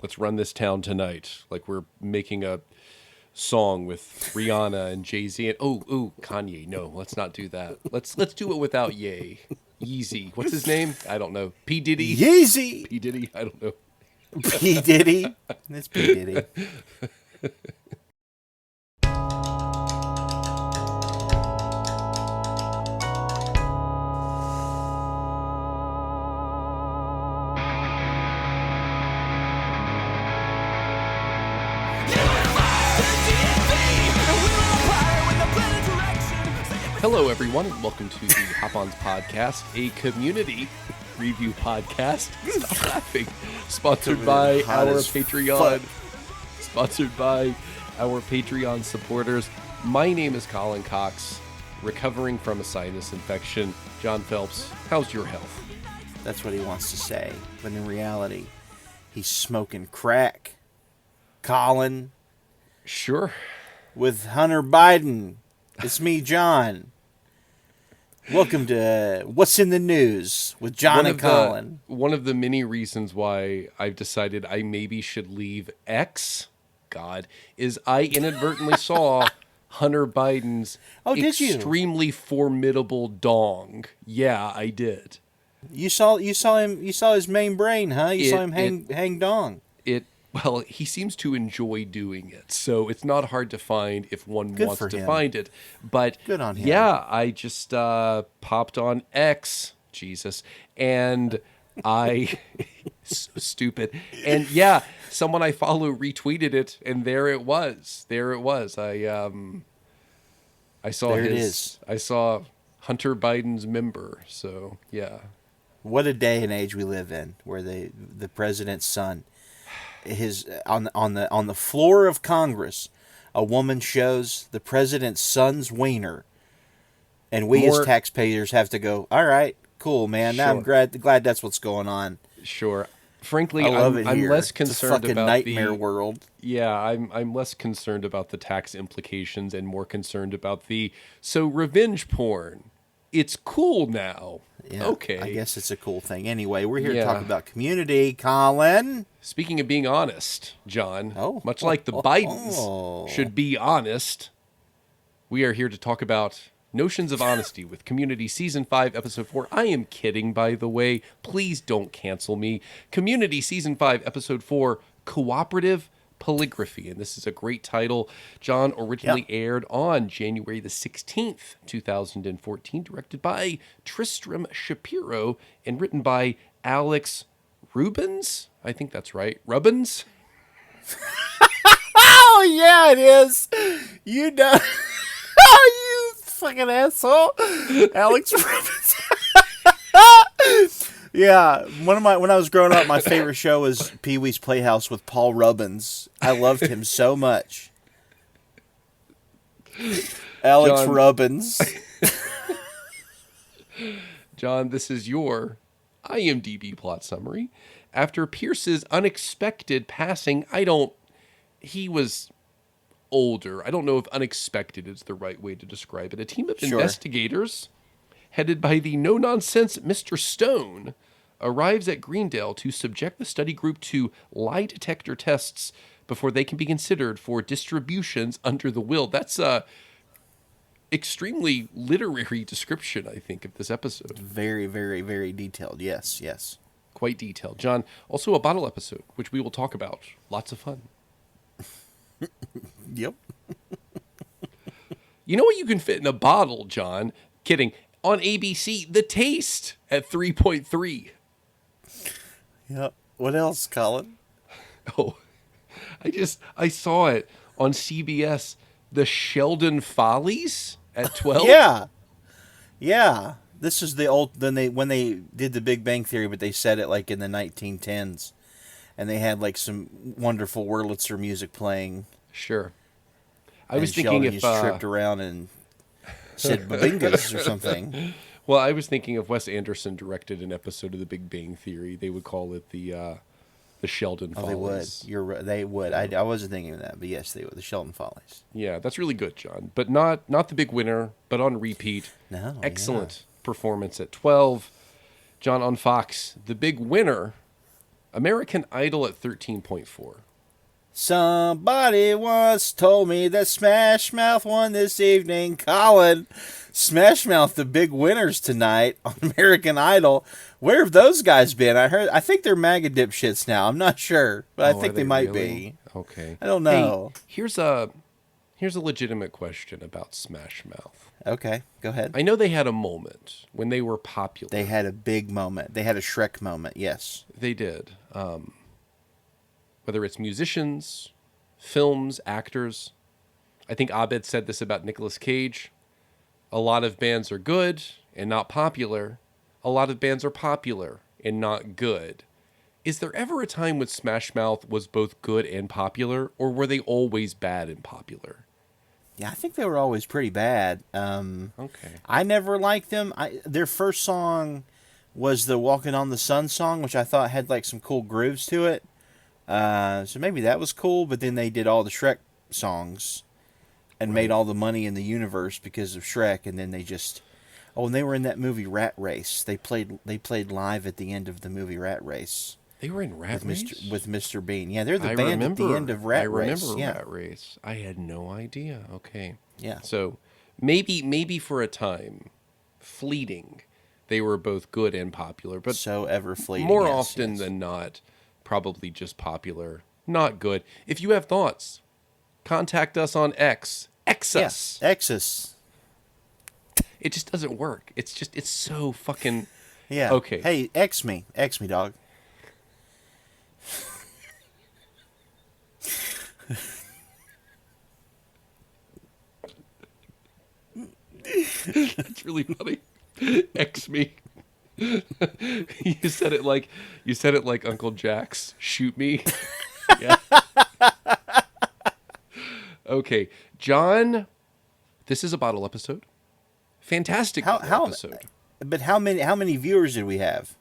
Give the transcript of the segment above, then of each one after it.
Let's run this town tonight. Like we're making a song with Rihanna and Jay-Z and Kanye. No, let's not do that. Let's do it without Ye. Yeezy. What's his name? I don't know. P. Diddy? Yeezy. P. Diddy? I don't know. P. Diddy. It's P. Diddy. Hello, everyone, and welcome to the Hop-Ons podcast, a community review podcast. Stop laughing. Sponsored by our Patreon. Sponsored by our Patreon supporters. My name is Colin Cox, recovering from a sinus infection. John Phelps, how's your health? That's what he wants to say, but in reality, he's smoking crack. Colin. Sure. With Hunter Biden. It's me, John. Welcome to What's in the News with John and Colin. One of the many reasons why I've decided I maybe should leave X, is I inadvertently saw Hunter Biden's extremely formidable dong. Yeah, I did. You saw his main brain, huh? You saw him hang dong. Well, he seems to enjoy doing it, so it's not hard to find if one wants to find it. But good on him. Yeah, I just popped on X, Jesus, and I so stupid. And yeah, someone I follow retweeted it, and there it was. I saw I saw Hunter Biden's member. So yeah. What a day and age we live in, where the president's son. On the floor of Congress, a woman shows the president's son's wiener, and we as taxpayers have to go, all right, cool, man. Now I'm glad that's what's going on. Sure. Frankly, I'm less concerned about nightmare world. Yeah, I'm less concerned about the tax implications and more concerned about revenge porn. It's cool now. Yeah, okay. I guess it's a cool thing. Anyway, we're here to talk about community, Colin. Speaking of being honest, John, much like the Bidens should be honest, we are here to talk about Notions of Honesty with Community Season 5, Episode 4. I am kidding, by the way. Please don't cancel me. Community Season 5, Episode 4, Cooperative Polygraphy. And this is a great title. John, originally aired on January the 16th, 2014, directed by Tristram Shapiro and written by Alex Rubens. I think that's right. Rubbins? Oh, yeah, it is. You know. Oh, you fucking asshole. Alex Rubens. Yeah, when I was growing up, my favorite show was Pee-wee's Playhouse with Paul Rubbins. I loved him so much. Alex Rubbins. John, this is your IMDb plot summary. After Pierce's unexpected passing, he was older. I don't know if unexpected is the right way to describe it. A team of investigators headed by the no-nonsense Mr. Stone, arrives at Greendale to subject the study group to lie detector tests before they can be considered for distributions under the will. That's a extremely literary description, I think, of this episode. Very, very, very detailed. Yes. Quite detailed. John, also a bottle episode, which we will talk about. Lots of fun. Yep. You know what you can fit in a bottle, John? Kidding. On ABC, The Taste at 3.3. Yep. What else, Colin? Oh, I saw it on CBS. The Sheldon Follies at 12. Yeah. This is the old when they did the Big Bang Theory, but they said it like in the 1910s, and they had like some wonderful Wurlitzer music playing. Sure. I was Sheldon thinking if just tripped around and said babingas or something. Well, I was thinking if Wes Anderson directed an episode of The Big Bang Theory, they would call it the Sheldon Follies. They would. You're right. They would. I wasn't thinking of that, but yes, they would. The Sheldon Follies. Yeah, that's really good, John. But not the big winner, but on repeat. No. Excellent performance at 12. John, on Fox, the big winner American Idol at 13.4. Somebody once told me that Smash Mouth won this evening. Colin, Smash Mouth, the big winners tonight on American Idol. Where have those guys been? I think they're MAGA dipshits now. I'm not sure, but I think they might be. Okay. I don't know. Hey, here's a legitimate question about Smash Mouth. Okay, go ahead. I know they had a moment when they were popular. They had a big moment. They had a Shrek moment, yes. They did. Whether it's musicians, films, actors. I think Abed said this about Nicolas Cage. A lot of bands are good and not popular. A lot of bands are popular and not good. Is there ever a time when Smash Mouth was both good and popular, or were they always bad and popular? Yeah, I think they were always pretty bad. Okay. I never liked them. Their first song was the Walking on the Sun song, which I thought had like some cool grooves to it. So maybe that was cool, but then they did all the Shrek songs and made all the money in the universe because of Shrek, and then they just... Oh, and they were in that movie Rat Race. They played live at the end of the movie Rat Race. They were in Rat Race? With Mr. Bean. Yeah, they're the band at the end of Rat Race. I remember Rat Race. I had no idea. Okay. Yeah. So maybe for a time, fleeting, they were both good and popular, but so ever fleeting. More often than not, probably just popular, not good. If you have thoughts, contact us on X. X us. Yeah, X us. It just doesn't work. It's so fucking... Yeah. Okay. Hey, X me, dog. That's really funny. X me. You said it like Uncle Jack's. Shoot me. Yeah. Okay, John. This is a bottle episode. Fantastic episode. But how many viewers did we have?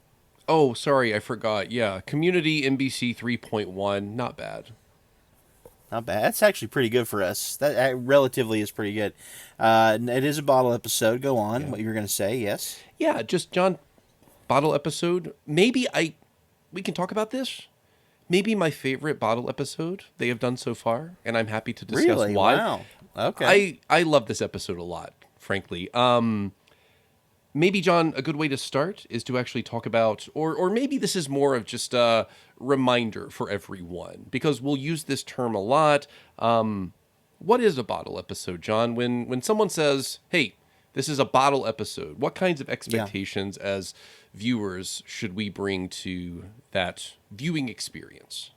Oh, sorry, I forgot. Yeah, Community NBC 3.1. Not bad. Not bad. That's actually pretty good for us. That relatively is pretty good. It is a bottle episode. Go on. Yeah. What you were going to say? Yes. Yeah, just John. Bottle episode. We can talk about this. Maybe my favorite bottle episode they have done so far, and I'm happy to discuss really? why. Wow. Okay. I love this episode a lot, frankly. Maybe, John, a good way to start is to actually talk about, or maybe this is more of just a reminder for everyone, because we'll use this term a lot. What is a bottle episode, John? When someone says, hey, this is a bottle episode, what kinds of expectations as viewers should we bring to that viewing experience?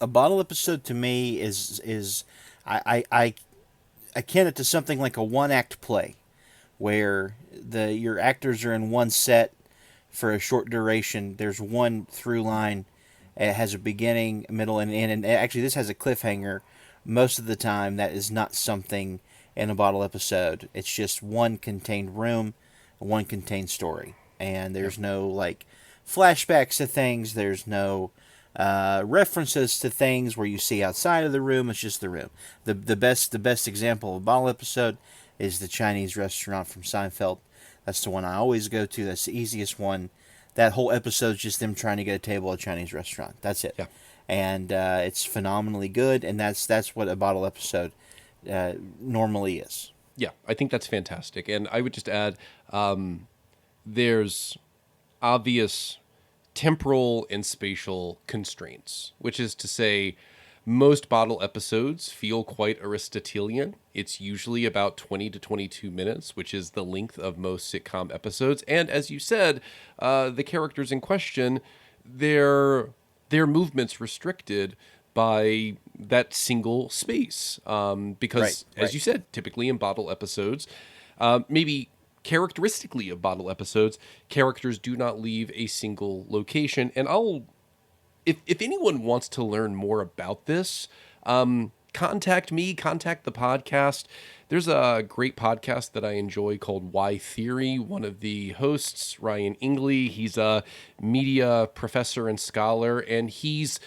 A bottle episode to me is I akin it to something like a one-act play, where your actors are in one set for a short duration. There's one through line. It has a beginning, middle, and end. And actually, this has a cliffhanger. Most of the time, that is not something in a bottle episode. It's just one contained room, one contained story. And there's no, like, flashbacks to things. There's no references to things where you see outside of the room. It's just the room. The best example of a bottle episode is the Chinese restaurant from Seinfeld. That's the one I always go to. That's the easiest one. That whole episode's just them trying to get a table at a Chinese restaurant. That's it. Yeah. And it's phenomenally good, and that's what a bottle episode normally is. Yeah, I think that's fantastic. And I would just add, there's obvious temporal and spatial constraints, which is to say, most bottle episodes feel quite Aristotelian. It's usually about 20 to 22 minutes, which is the length of most sitcom episodes. And as you said, the characters in question, their movements restricted by that single space. Because, as you said, typically in bottle episodes, maybe characteristically of bottle episodes, characters do not leave a single location. And if anyone wants to learn more about this, contact me, contact the podcast. There's a great podcast that I enjoy called Why Theory. One of the hosts, Ryan Ingley, he's a media professor and scholar, and he's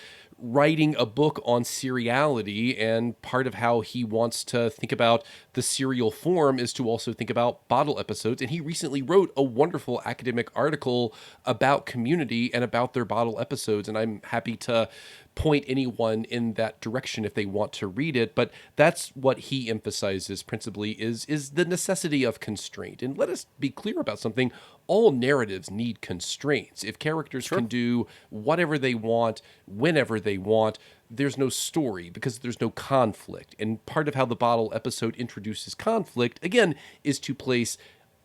writing a book on seriality, and part of how he wants to think about the serial form is to also think about bottle episodes. And he recently wrote a wonderful academic article about Community and about their bottle episodes, and I'm happy to point anyone in that direction if they want to read it. But that's what he emphasizes principally is the necessity of constraint. And let us be clear about something: all narratives need constraints. If characters can do whatever they want whenever they want, there's no story because there's no conflict. And part of how the bottle episode introduces conflict, again, is to place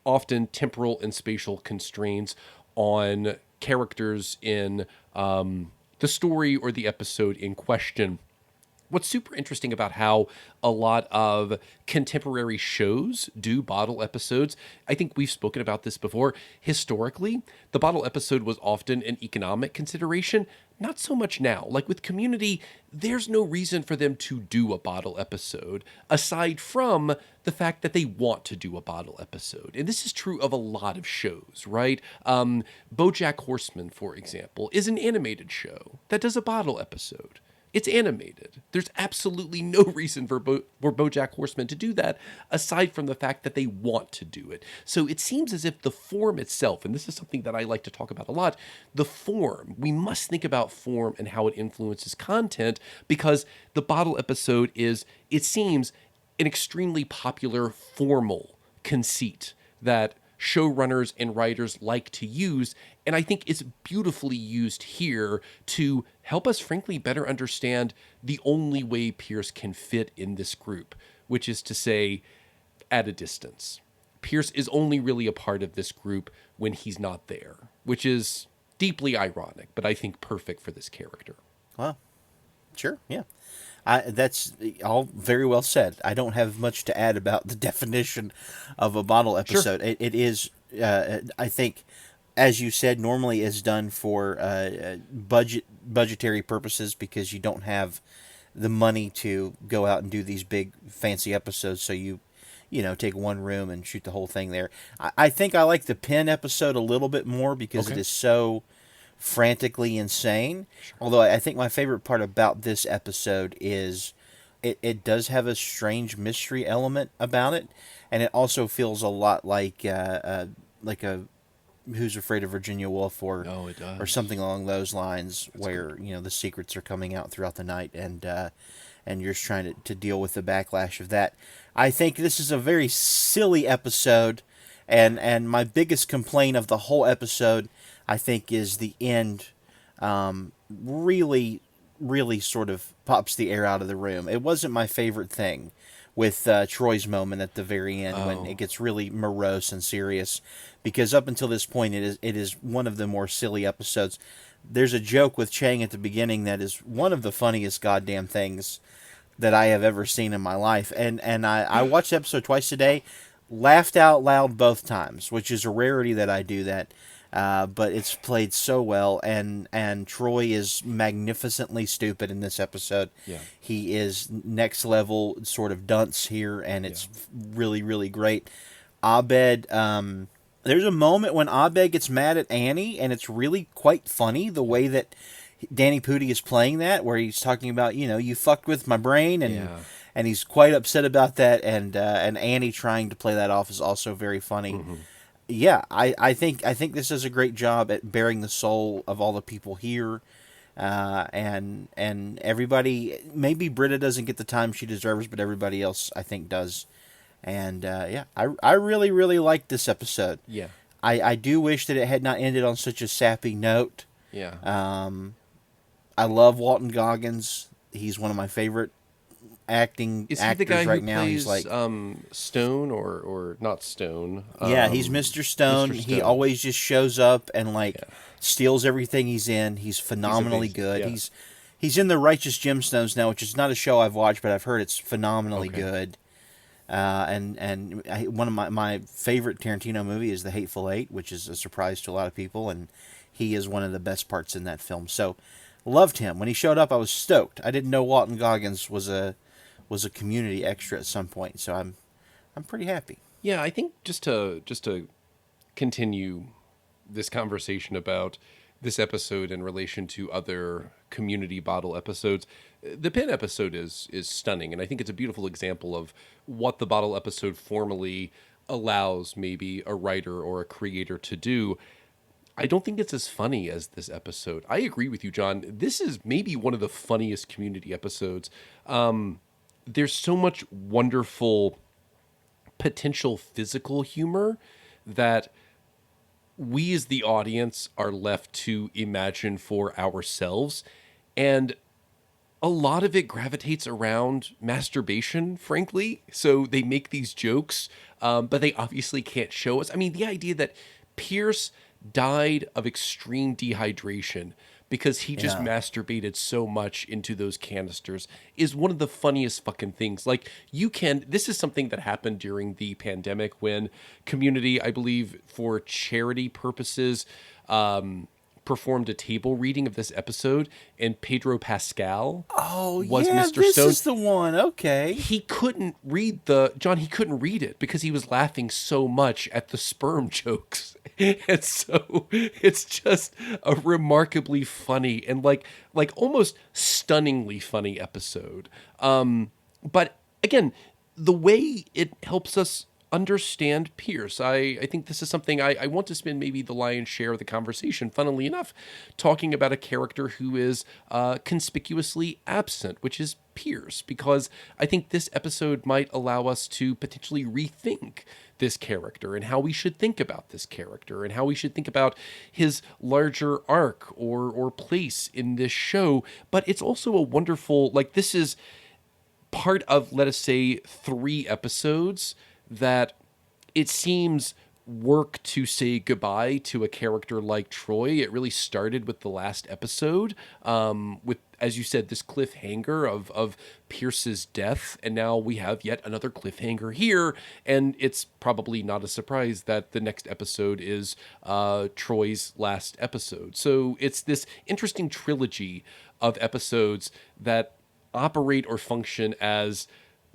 often temporal and spatial constraints on characters in the story or the episode in question. What's super interesting about how a lot of contemporary shows do bottle episodes, I think we've spoken about this before. Historically, the bottle episode was often an economic consideration. Not so much now. Like with Community, there's no reason for them to do a bottle episode aside from the fact that they want to do a bottle episode. And this is true of a lot of shows, right? BoJack Horseman, for example, is an animated show that does a bottle episode. It's animated. There's absolutely no reason for BoJack Horseman to do that, aside from the fact that they want to do it. So it seems as if the form itself, and this is something that I like to talk about a lot, the form, we must think about form and how it influences content, because the bottle episode is, it seems, an extremely popular formal conceit that showrunners and writers like to use, and I think it's beautifully used here to help us, frankly, better understand the only way Pierce can fit in this group, which is to say, at a distance. Pierce is only really a part of this group when he's not there, which is deeply ironic, but I think perfect for this character. Well, sure, yeah. That's all very well said. I don't have much to add about the definition of a bottle episode. Sure. It is, I think, as you said, normally is done for budgetary purposes because you don't have the money to go out and do these big fancy episodes. So you take one room and shoot the whole thing there. I think I like the Penn episode a little bit more because it is so frantically insane. Although I think my favorite part about this episode is it does have a strange mystery element about it, and it also feels a lot like a Who's Afraid of Virginia Woolf or something along those lines. That's where good. The secrets are coming out throughout the night, and you're just trying to deal with the backlash of that. I think this is a very silly episode, and my biggest complaint of the whole episode, I think, is the end. Really, really sort of pops the air out of the room. It wasn't my favorite thing with Troy's moment at the very end when it gets really morose and serious, because up until this point it is one of the more silly episodes. There's a joke with Chang at the beginning that is one of the funniest goddamn things that I have ever seen in my life, and I watched the episode twice today, laughed out loud both times, which is a rarity that I do that. But it's played so well, and Troy is magnificently stupid in this episode. Yeah. He is next level sort of dunce here, and it's really, really great. Abed, there's a moment when Abed gets mad at Annie, and it's really quite funny the way that Danny Pudi is playing that, where he's talking about, you fucked with my brain, and he's quite upset about that, and Annie trying to play that off is also very funny. Mm-hmm. Yeah, I think this does a great job at bearing the soul of all the people here, and everybody. Maybe Britta doesn't get the time she deserves, but everybody else I think does. And I really, really liked this episode. Yeah, I do wish that it had not ended on such a sappy note. Yeah. I love Walton Goggins. He's one of my favorite acting actors right now. Is he the guy who plays he's like Stone or not Stone? Yeah, he's Mr. Stone. He always just shows up and steals everything he's in. He's phenomenally good. Yeah. He's in the Righteous Gemstones now, which is not a show I've watched, but I've heard it's phenomenally good. And one of my favorite Tarantino movie is The Hateful Eight, which is a surprise to a lot of people, and he is one of the best parts in that film. So loved him. When he showed up, I was stoked. I didn't know Walton Goggins was a Community extra at some point, so I'm pretty happy. Yeah, I think just to continue this conversation about this episode in relation to other community bottle episodes. The pen episode is stunning, and I think it's a beautiful example of what the bottle episode formally allows maybe a writer or a creator to do. I don't think it's as funny as this episode. I agree with you, John. This is maybe one of the funniest community episodes. There's so much wonderful potential physical humor that we as the audience are left to imagine for ourselves. And a lot of it gravitates around masturbation, frankly. So they make these jokes, but they obviously can't show us. I mean, the idea that Pierce died of extreme dehydration because he just masturbated so much into those canisters is one of the funniest fucking things. Like, this is something that happened during the pandemic when Community, I believe, for charity purposes, performed a table reading of this episode, and Pedro Pascal was Mr. this Stone. Is the one. Okay. He couldn't read he couldn't read it because he was laughing so much at the sperm jokes. And so it's just a remarkably funny and like almost stunningly funny episode. But again, the way it helps us understand Pierce. I think this is something I want to spend maybe the lion's share of the conversation, funnily enough, talking about a character who is conspicuously absent, which is Pierce, because I think this episode might allow us to potentially rethink this character and how we should think about this character and how we should think about his larger arc or place in this show. But it's also a wonderful, this is part of, let us say, 3 episodes that it seems work to say goodbye to a character like Troy. It really started with the last episode, with, as you said, this cliffhanger of Pierce's death, and now we have yet another cliffhanger here, and it's probably not a surprise that the next episode is Troy's last episode. So it's this interesting trilogy of episodes that operate or function as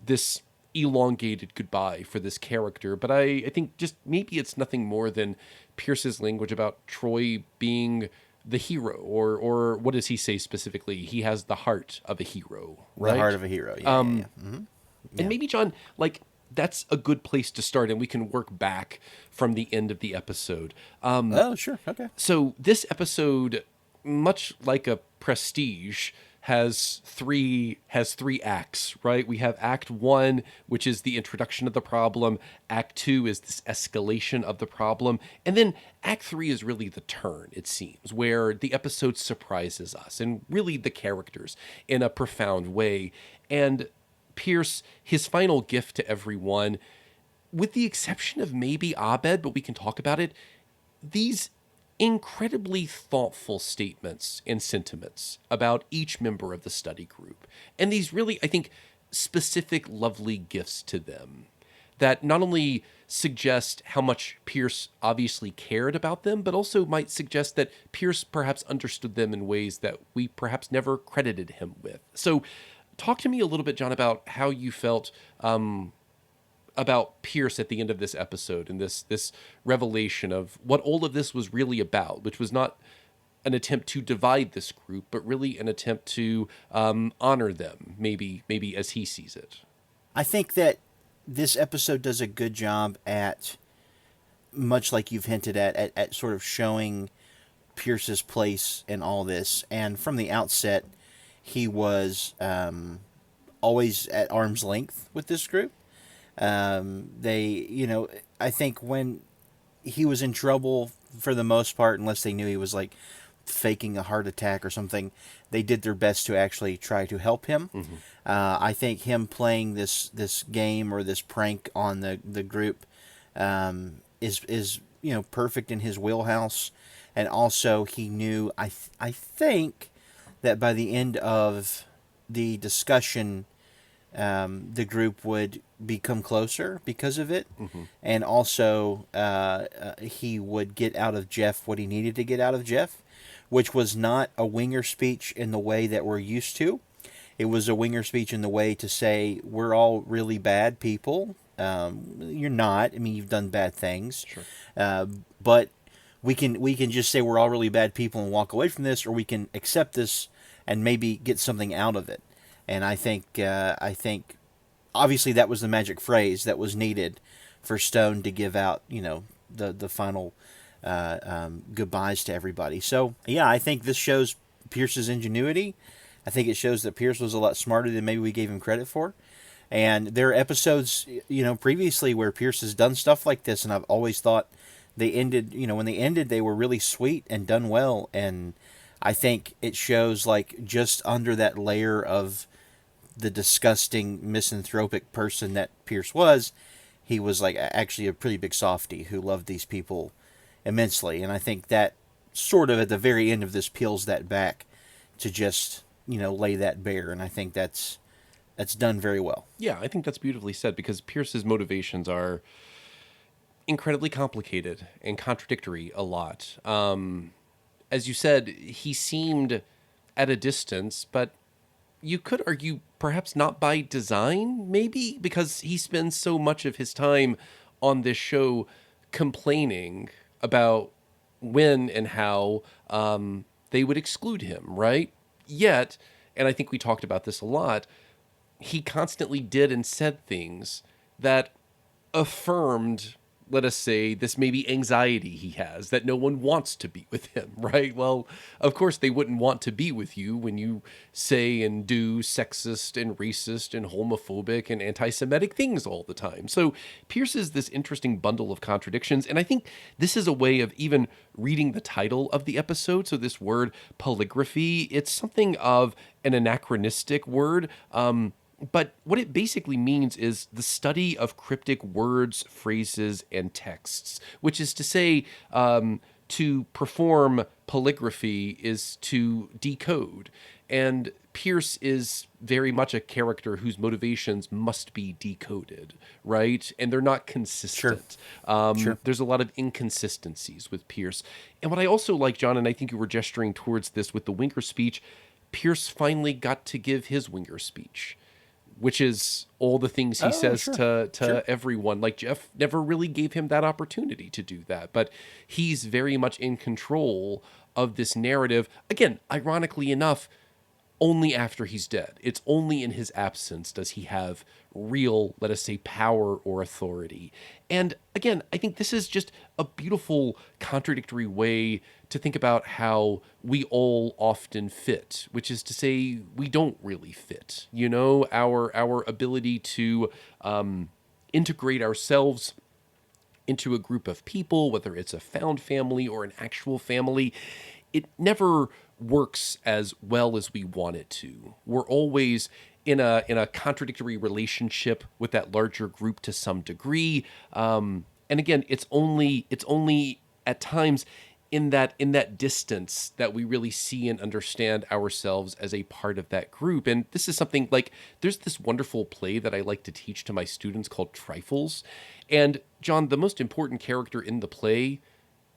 this elongated goodbye for this character. But I think just maybe it's nothing more than Pierce's language about Troy being the hero, or what does he say specifically? He has the heart of a hero, right? The heart of a hero, yeah. Mm-hmm. And maybe, John, that's a good place to start, and we can work back from the end of the episode. Sure, okay. So this episode, much like a Prestige, has three acts, right? We have Act 1, which is the introduction of the problem. Act 2 is this escalation of the problem. And then Act 3 is really the turn, it seems, where the episode surprises us and really the characters in a profound way. And Pierce, his final gift to everyone, with the exception of maybe Abed, but we can talk about it, these incredibly thoughtful statements and sentiments about each member of the study group. And these really, I think, specific, lovely gifts to them that not only suggest how much Pierce obviously cared about them, but also might suggest that Pierce perhaps understood them in ways that we perhaps never credited him with. So talk to me a little bit, John, about how you felt about Pierce at the end of this episode and this revelation of what all of this was really about, which was not an attempt to divide this group, but really an attempt to honor them, maybe as he sees it. I think that this episode does a good job at, much like you've hinted at sort of showing Pierce's place in all this. And from the outset, he was always at arm's length with this group. I think when he was in trouble, for the most part, unless they knew he was faking a heart attack or something, they did their best to actually try to help him. Mm-hmm. I think him playing this game or this prank on the group is perfect in his wheelhouse. And also he knew, I think that by the end of the discussion, the group would become closer because of it. Mm-hmm. And also he would get out of Jeff what he needed to get out of Jeff, which was not a winger speech in the way that we're used to. It was a winger speech in the way to say, we're all really bad people. You're not. I mean, you've done bad things. Sure. But we can just say we're all really bad people and walk away from this, or we can accept this and maybe get something out of it. And I think obviously that was the magic phrase that was needed for Stone to give out, the final goodbyes to everybody. So yeah, I think this shows Pierce's ingenuity. I think it shows that Pierce was a lot smarter than maybe we gave him credit for. And there are episodes, previously where Pierce has done stuff like this, and I've always thought they ended, when they ended, they were really sweet and done well. And I think it shows, like, just under that layer of the disgusting misanthropic person that Pierce was, he was, like, actually a pretty big softie who loved these people immensely. And I think that sort of at the very end of this peels that back to just, lay that bare. And I think that's done very well. Yeah, I think that's beautifully said, because Pierce's motivations are incredibly complicated and contradictory a lot. As you said, he seemed at a distance, but you could argue perhaps not by design, maybe, because he spends so much of his time on this show complaining about when and how they would exclude him, right? Yet, and I think we talked about this a lot, he constantly did and said things that affirmed, let us say, this maybe anxiety he has that no one wants to be with him, right? Well, of course they wouldn't want to be with you when you say and do sexist and racist and homophobic and anti-Semitic things all the time. So Pierce is this interesting bundle of contradictions, and I think this is a way of even reading the title of the episode. So this word polygraphy, it's something of an anachronistic word, but what it basically means is the study of cryptic words, phrases, and texts, which is to say, to perform polygraphy is to decode. And Pierce is very much a character whose motivations must be decoded, right? And they're not consistent. Sure. There's a lot of inconsistencies with Pierce. And what I also like, John, and I think you were gesturing towards this with the Winger speech, Pierce finally got to give his Winger speech, which is all the things he says to everyone. Like, Jeff never really gave him that opportunity to do that, but he's very much in control of this narrative. Again, ironically enough, only after he's dead. It's only in his absence does he have real, let us say, power or authority. And again, I think this is just a beautiful contradictory way to think about how we all often fit, which is to say we don't really fit. Our ability to integrate ourselves into a group of people, whether it's a found family or an actual family, it never works as well as we want it to. We're always in a contradictory relationship with that larger group to some degree. And again, it's only at times in that distance that we really see and understand ourselves as a part of that group. And this is something like, there's this wonderful play that I like to teach to my students called Trifles. And John, the most important character in the play,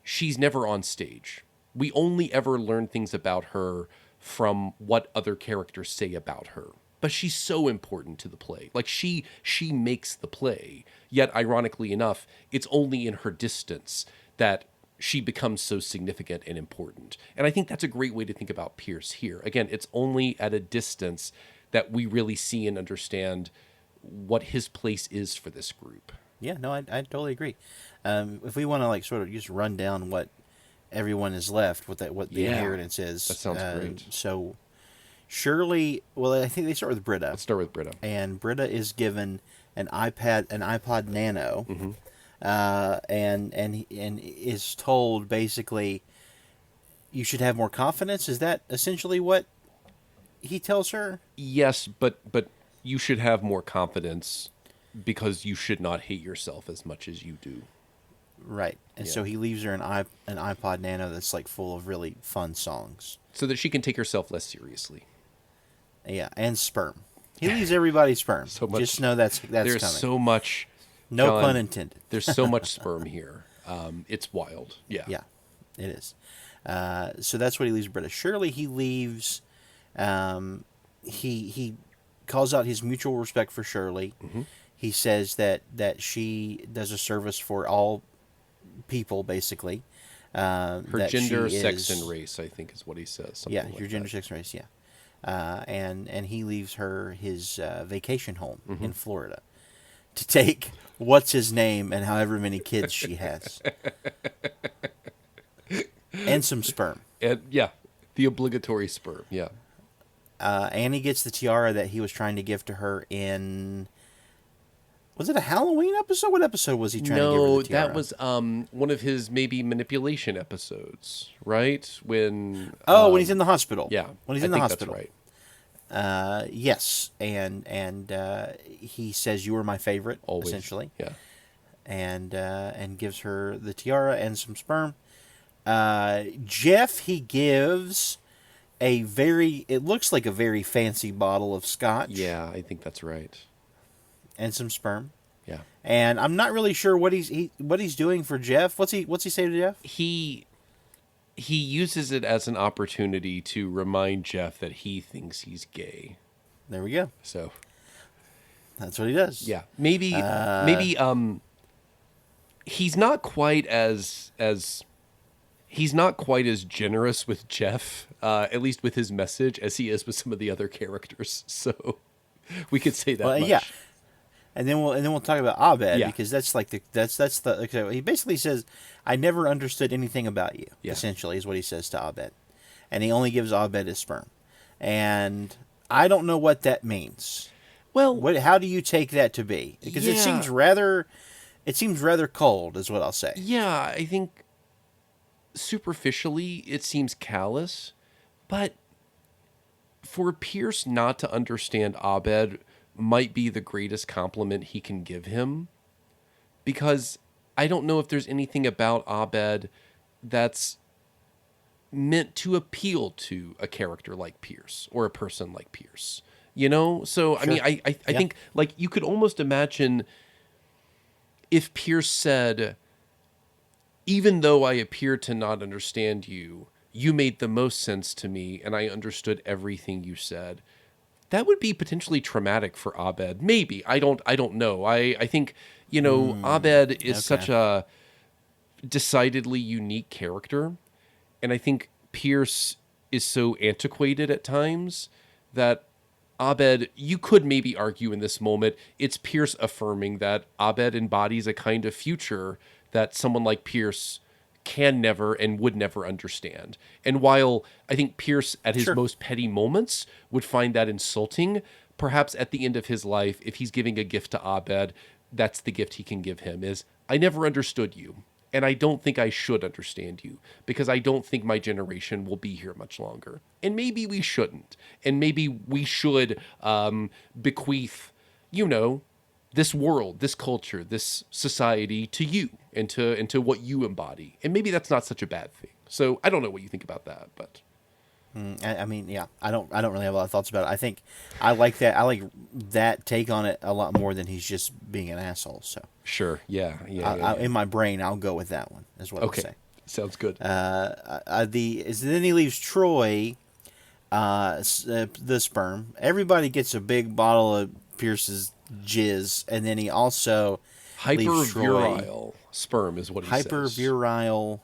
she's never on stage. We only ever learn things about her from what other characters say about her. But she's so important to the play. Like, she makes the play. Yet, ironically enough, it's only in her distance that she becomes so significant and important. And I think that's a great way to think about Pierce here. Again, it's only at a distance that we really see and understand what his place is for this group. Yeah, no, I totally agree. If we want to, like, sort of just run down what everyone is left, what the inheritance is. That sounds great. So Shirley, well, I think they start with Britta. Let's start with Britta. And Britta is given an iPod Nano, and is told basically, you should have more confidence. Is that essentially what he tells her? Yes, but you should have more confidence because you should not hate yourself as much as you do. Right. And so he leaves her an iPod Nano that's like full of really fun songs, so that she can take herself less seriously. Yeah, and sperm. He leaves everybody sperm. So much, just know that's there's coming. So much. No John, pun intended. There's so much sperm here. It's wild. Yeah. Yeah, it is. So that's what he leaves Britta. Shirley, he leaves. He calls out his mutual respect for Shirley. Mm-hmm. He says that she does a service for all people, basically. Her gender, sex, and race, I think, is what he says. Yeah, your gender, sex, and race. Yeah, and he leaves her his vacation home in Florida to take what's his name and however many kids she has, and some sperm. And the obligatory sperm. Yeah. And he gets the tiara that he was trying to give to her in. Was it a Halloween episode? What episode was he trying to give her the tiara? No, that was one of his maybe manipulation episodes, right? When when he's in the hospital. Yeah, when he's in the hospital. That's right. Yes, and he says you were my favorite, Always. Essentially. Yeah, and gives her the tiara and some sperm. Jeff, he gives it looks like a very fancy bottle of scotch. Yeah, I think that's right. And some sperm. Yeah. And I'm not really sure what he's doing for Jeff. What's he say to Jeff? He uses it as an opportunity to remind Jeff that he thinks he's gay. There we go. So that's what he does. Yeah. Maybe he's not quite as he's not quite as generous with Jeff, at least with his message, as he is with some of the other characters. So we could say that much. Yeah. And then we'll talk about Abed, because that's like he basically says, I never understood anything about you. Yeah. Essentially, is what he says to Abed, and he only gives Abed his sperm, and I don't know what that means. Well, how do you take that to be? Because it seems rather cold, is what I'll say. Yeah, I think superficially it seems callous, but for Pierce not to understand Abed might be the greatest compliment he can give him, because I don't know if there's anything about Abed that's meant to appeal to a character like Pierce or a person like Pierce, you know? So, sure. I mean, I think, like, you could almost imagine if Pierce said, even though I appear to not understand you, you made the most sense to me and I understood everything you said. That would be potentially traumatic for Abed. Maybe. I don't know. I think, Abed is such a decidedly unique character. And I think Pierce is so antiquated at times that Abed, you could maybe argue in this moment, it's Pierce affirming that Abed embodies a kind of future that someone like Pierce can never and would never understand. And while I think Pierce at his most petty moments would find that insulting, perhaps at the end of his life, if he's giving a gift to Abed, that's the gift he can give him is, I never understood you. And I don't think I should understand you, because I don't think my generation will be here much longer. And maybe we shouldn't. And maybe we should bequeath, this world, this culture, this society to you and to what you embody. And maybe that's not such a bad thing. So I don't know what you think about that, but I mean, yeah, I don't really have a lot of thoughts about it. I think I like that. I like that take on it a lot more than he's just being an asshole. So sure, yeah. In my brain, I'll go with that one. Is what I'll say. Sounds good. Then he leaves Troy, the sperm. Everybody gets a big bottle of Pierce's jizz, and then he also hypervirile sperm is what he says. Hypervirile.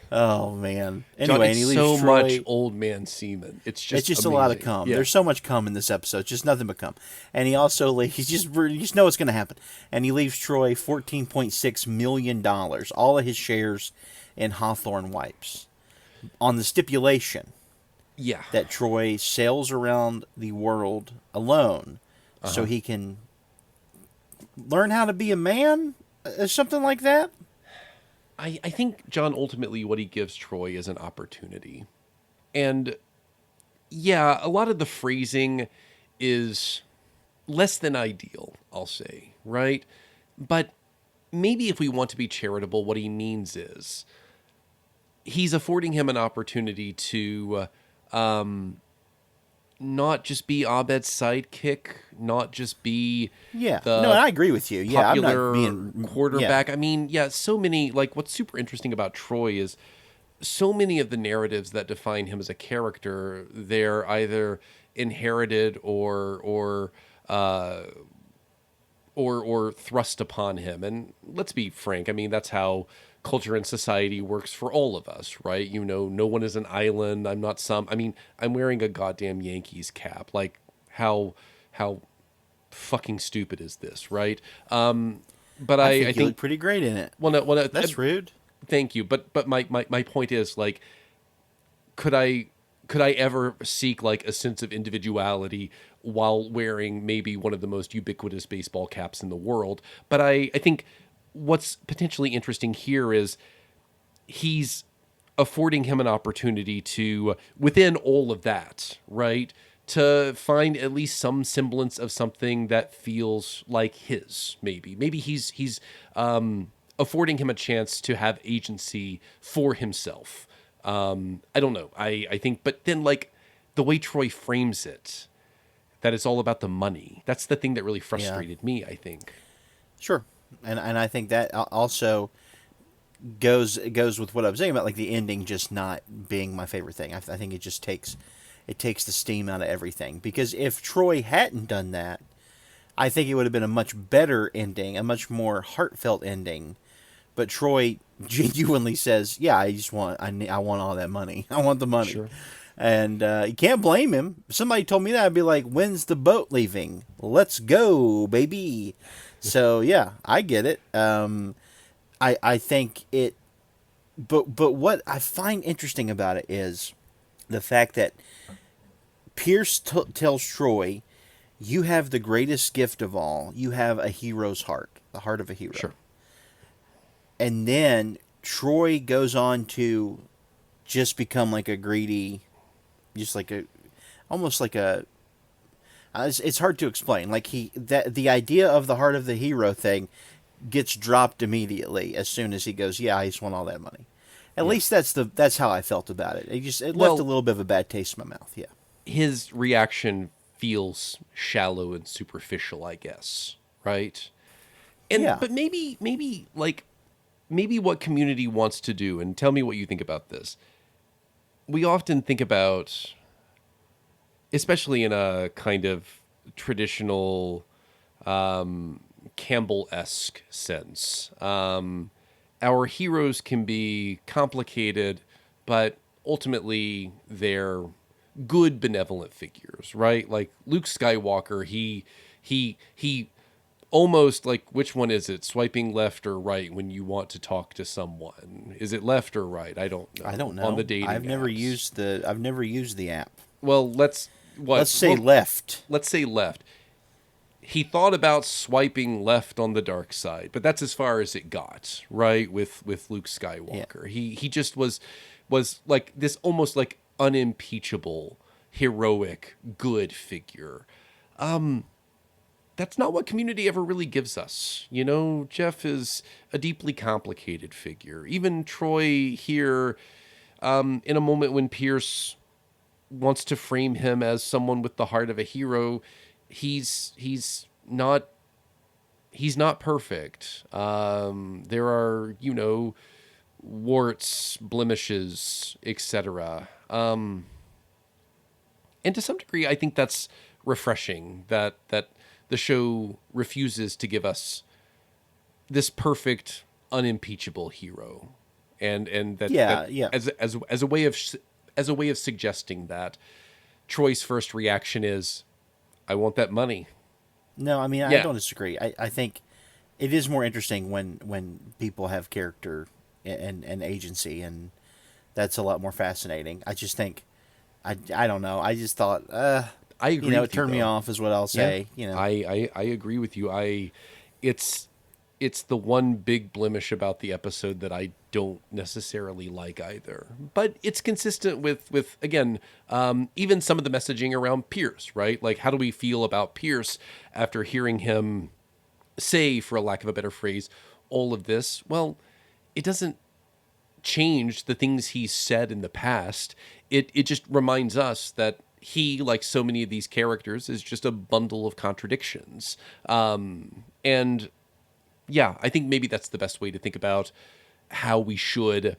Oh man! Anyway, John, and he leaves so Troy. Much old man semen. It's just a lot of cum. Yeah. There's so much cum in this episode. It's just nothing but cum. And he also you just know what's going to happen. And he leaves Troy $14.6 million, all of his shares in Hawthorne Wipes, on the stipulation, that Troy sails around the world alone, so he can learn how to be a man, something like that. I think, John, ultimately what he gives Troy is an opportunity. And, a lot of the phrasing is less than ideal, I'll say, right? But maybe if we want to be charitable, what he means is he's affording him an opportunity to not just be Abed's sidekick, not just be I agree with you. Yeah, I'm not being quarterback. I mean, so many, like, what's super interesting about Troy is so many of the narratives that define him as a character, they're either inherited or thrust upon him. And let's be frank, I mean, that's how culture and society works for all of us, right? You know, no one is an island. I'm not some. I mean, I'm wearing a goddamn Yankees cap. Like, how fucking stupid is this, right? But I think I you think look pretty great in it. well, no, That's rude. thank you. But my point is, like, could I ever seek like a sense of individuality while wearing maybe one of the most ubiquitous baseball caps in the world? But I think what's potentially interesting here is he's affording him an opportunity to, within all of that, right, to find at least some semblance of something that feels like his. Maybe he's affording him a chance to have agency for himself. I don't know. I think, but then like the way Troy frames it, that it's all about the money. That's the thing that really frustrated me, I think. Sure, and I think that also goes with what I was saying about like the ending just not being my favorite thing. I think it just takes the steam out of everything, because if Troy hadn't done that, I think it would have been a much better ending, a much more heartfelt ending. But Troy genuinely says, "Yeah, I want all that money. I want the money." Sure. And you can't blame him. If somebody told me that, I'd be like, "When's the boat leaving? Let's go, baby." So yeah, I get it. I think it, but what I find interesting about it is the fact that Pierce tells Troy, "You have the greatest gift of all. You have a hero's heart, the heart of a hero." Sure. And then Troy goes on to just become like a greedy, just like a, almost like a. It's hard to explain. Like the idea of the heart of the hero thing gets dropped immediately as soon as he goes, "Yeah, I just want all that money." At least that's how I felt about it. It left a little bit of a bad taste in my mouth. Yeah. His reaction feels shallow and superficial, I guess, right? And Yeah. but maybe what Community wants to do, and tell me what you think about this. We often think about, especially in a kind of traditional Campbell-esque sense, our heroes can be complicated, but ultimately they're good, benevolent figures, right? Like Luke Skywalker, he almost, like, which one is it? Swiping left or right when you want to talk to someone? Is it left or right? I don't know. I don't know. On the dating I've never apps. used the app. Well, let's say left. Let's say left. He thought about swiping left on the dark side, but that's as far as it got, right? With Luke Skywalker. Yeah. He just was like this almost like unimpeachable, heroic, good figure. That's not what Community ever really gives us. You know, Jeff is a deeply complicated figure. Even Troy here, in a moment when Pierce wants to frame him as someone with the heart of a hero, he's not perfect. There are, warts, blemishes, etc. And to some degree, I think that's refreshing that the show refuses to give us this perfect, unimpeachable hero, and that as a way of suggesting that Troy's first reaction is, "I want that money." No, I mean, I don't disagree. I think it is more interesting when people have character and agency, and that's a lot more fascinating. I just think, I don't know. I just thought, I agree. It turned me off, is what I'll say. Yeah. I agree with you. It's the one big blemish about the episode that I don't necessarily like either. But it's consistent with again, even some of the messaging around Pierce, right? Like, how do we feel about Pierce after hearing him say, for a lack of a better phrase, all of this? Well, it doesn't change the things he's said in the past. It just reminds us that he, like so many of these characters, is just a bundle of contradictions. And yeah, I think maybe that's the best way to think about how we should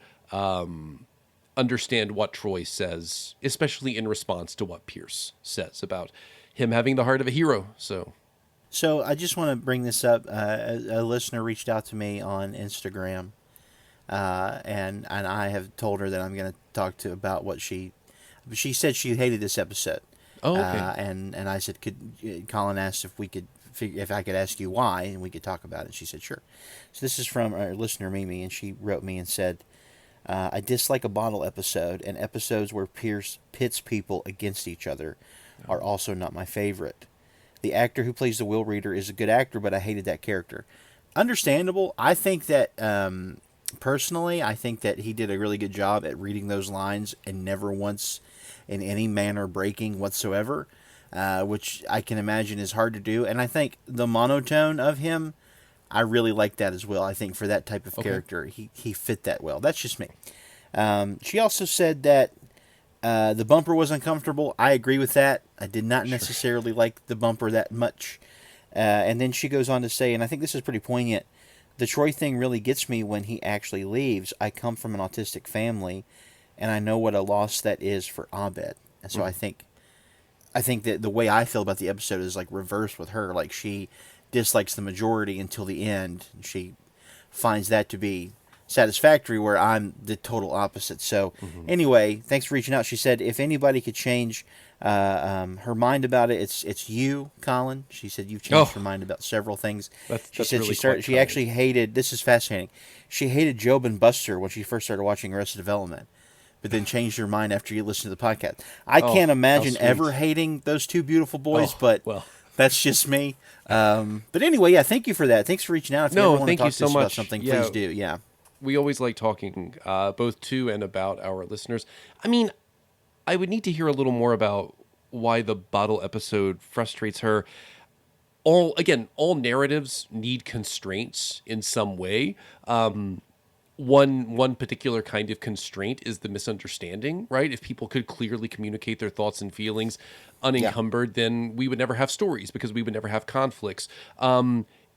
understand what Troy says, especially in response to what Pierce says about him having the heart of a hero. So I just want to bring this up. A listener reached out to me on Instagram and I have told her that I'm going to talk to about what she said she hated this episode. Oh, okay. And I said, Colin asked if we could if I could ask you why, and we could talk about it. She said, sure. So this is from our listener Mimi, and she wrote me and said, I dislike a bottle episode, and episodes where Pierce pits people against each other are also not my favorite. The actor who plays the Will Reader is a good actor, but I hated that character. Understandable. I think that, personally, I think that he did a really good job at reading those lines and never once in any manner breaking whatsoever, which I can imagine is hard to do. And I think the monotone of him, I really like that as well. I think for that type of character, he fit that well. That's just me. She also said that the bumper was uncomfortable. I agree with that. I did not necessarily like the bumper that much. And then she goes on to say, and I think this is pretty poignant, the Troy thing really gets me when he actually leaves. I come from an autistic family, and I know what a loss that is for Abed. And so I think that the way I feel about the episode is like reversed with her. Like she dislikes the majority until the end. She finds that to be satisfactory, where I'm the total opposite. So anyway, thanks for reaching out. She said if anybody could change her mind about it, it's you, Colin. She said you've changed her mind about several things. She said really she actually hated, this is fascinating, she hated Job and Buster when she first started watching Arrested Development, but then changed her mind after you listened to the podcast. I can't imagine ever hating those two beautiful boys, but that's just me. But anyway, yeah, thank you for that. Thanks for reaching out. If you ever want to talk to us about something, please do. Yeah. We always like talking both to and about our listeners. I mean, I would need to hear a little more about why the bottle episode frustrates her. All narratives need constraints in some way. One particular kind of constraint is the misunderstanding, right? If people could clearly communicate their thoughts and feelings unencumbered, then we would never have stories because we would never have conflicts.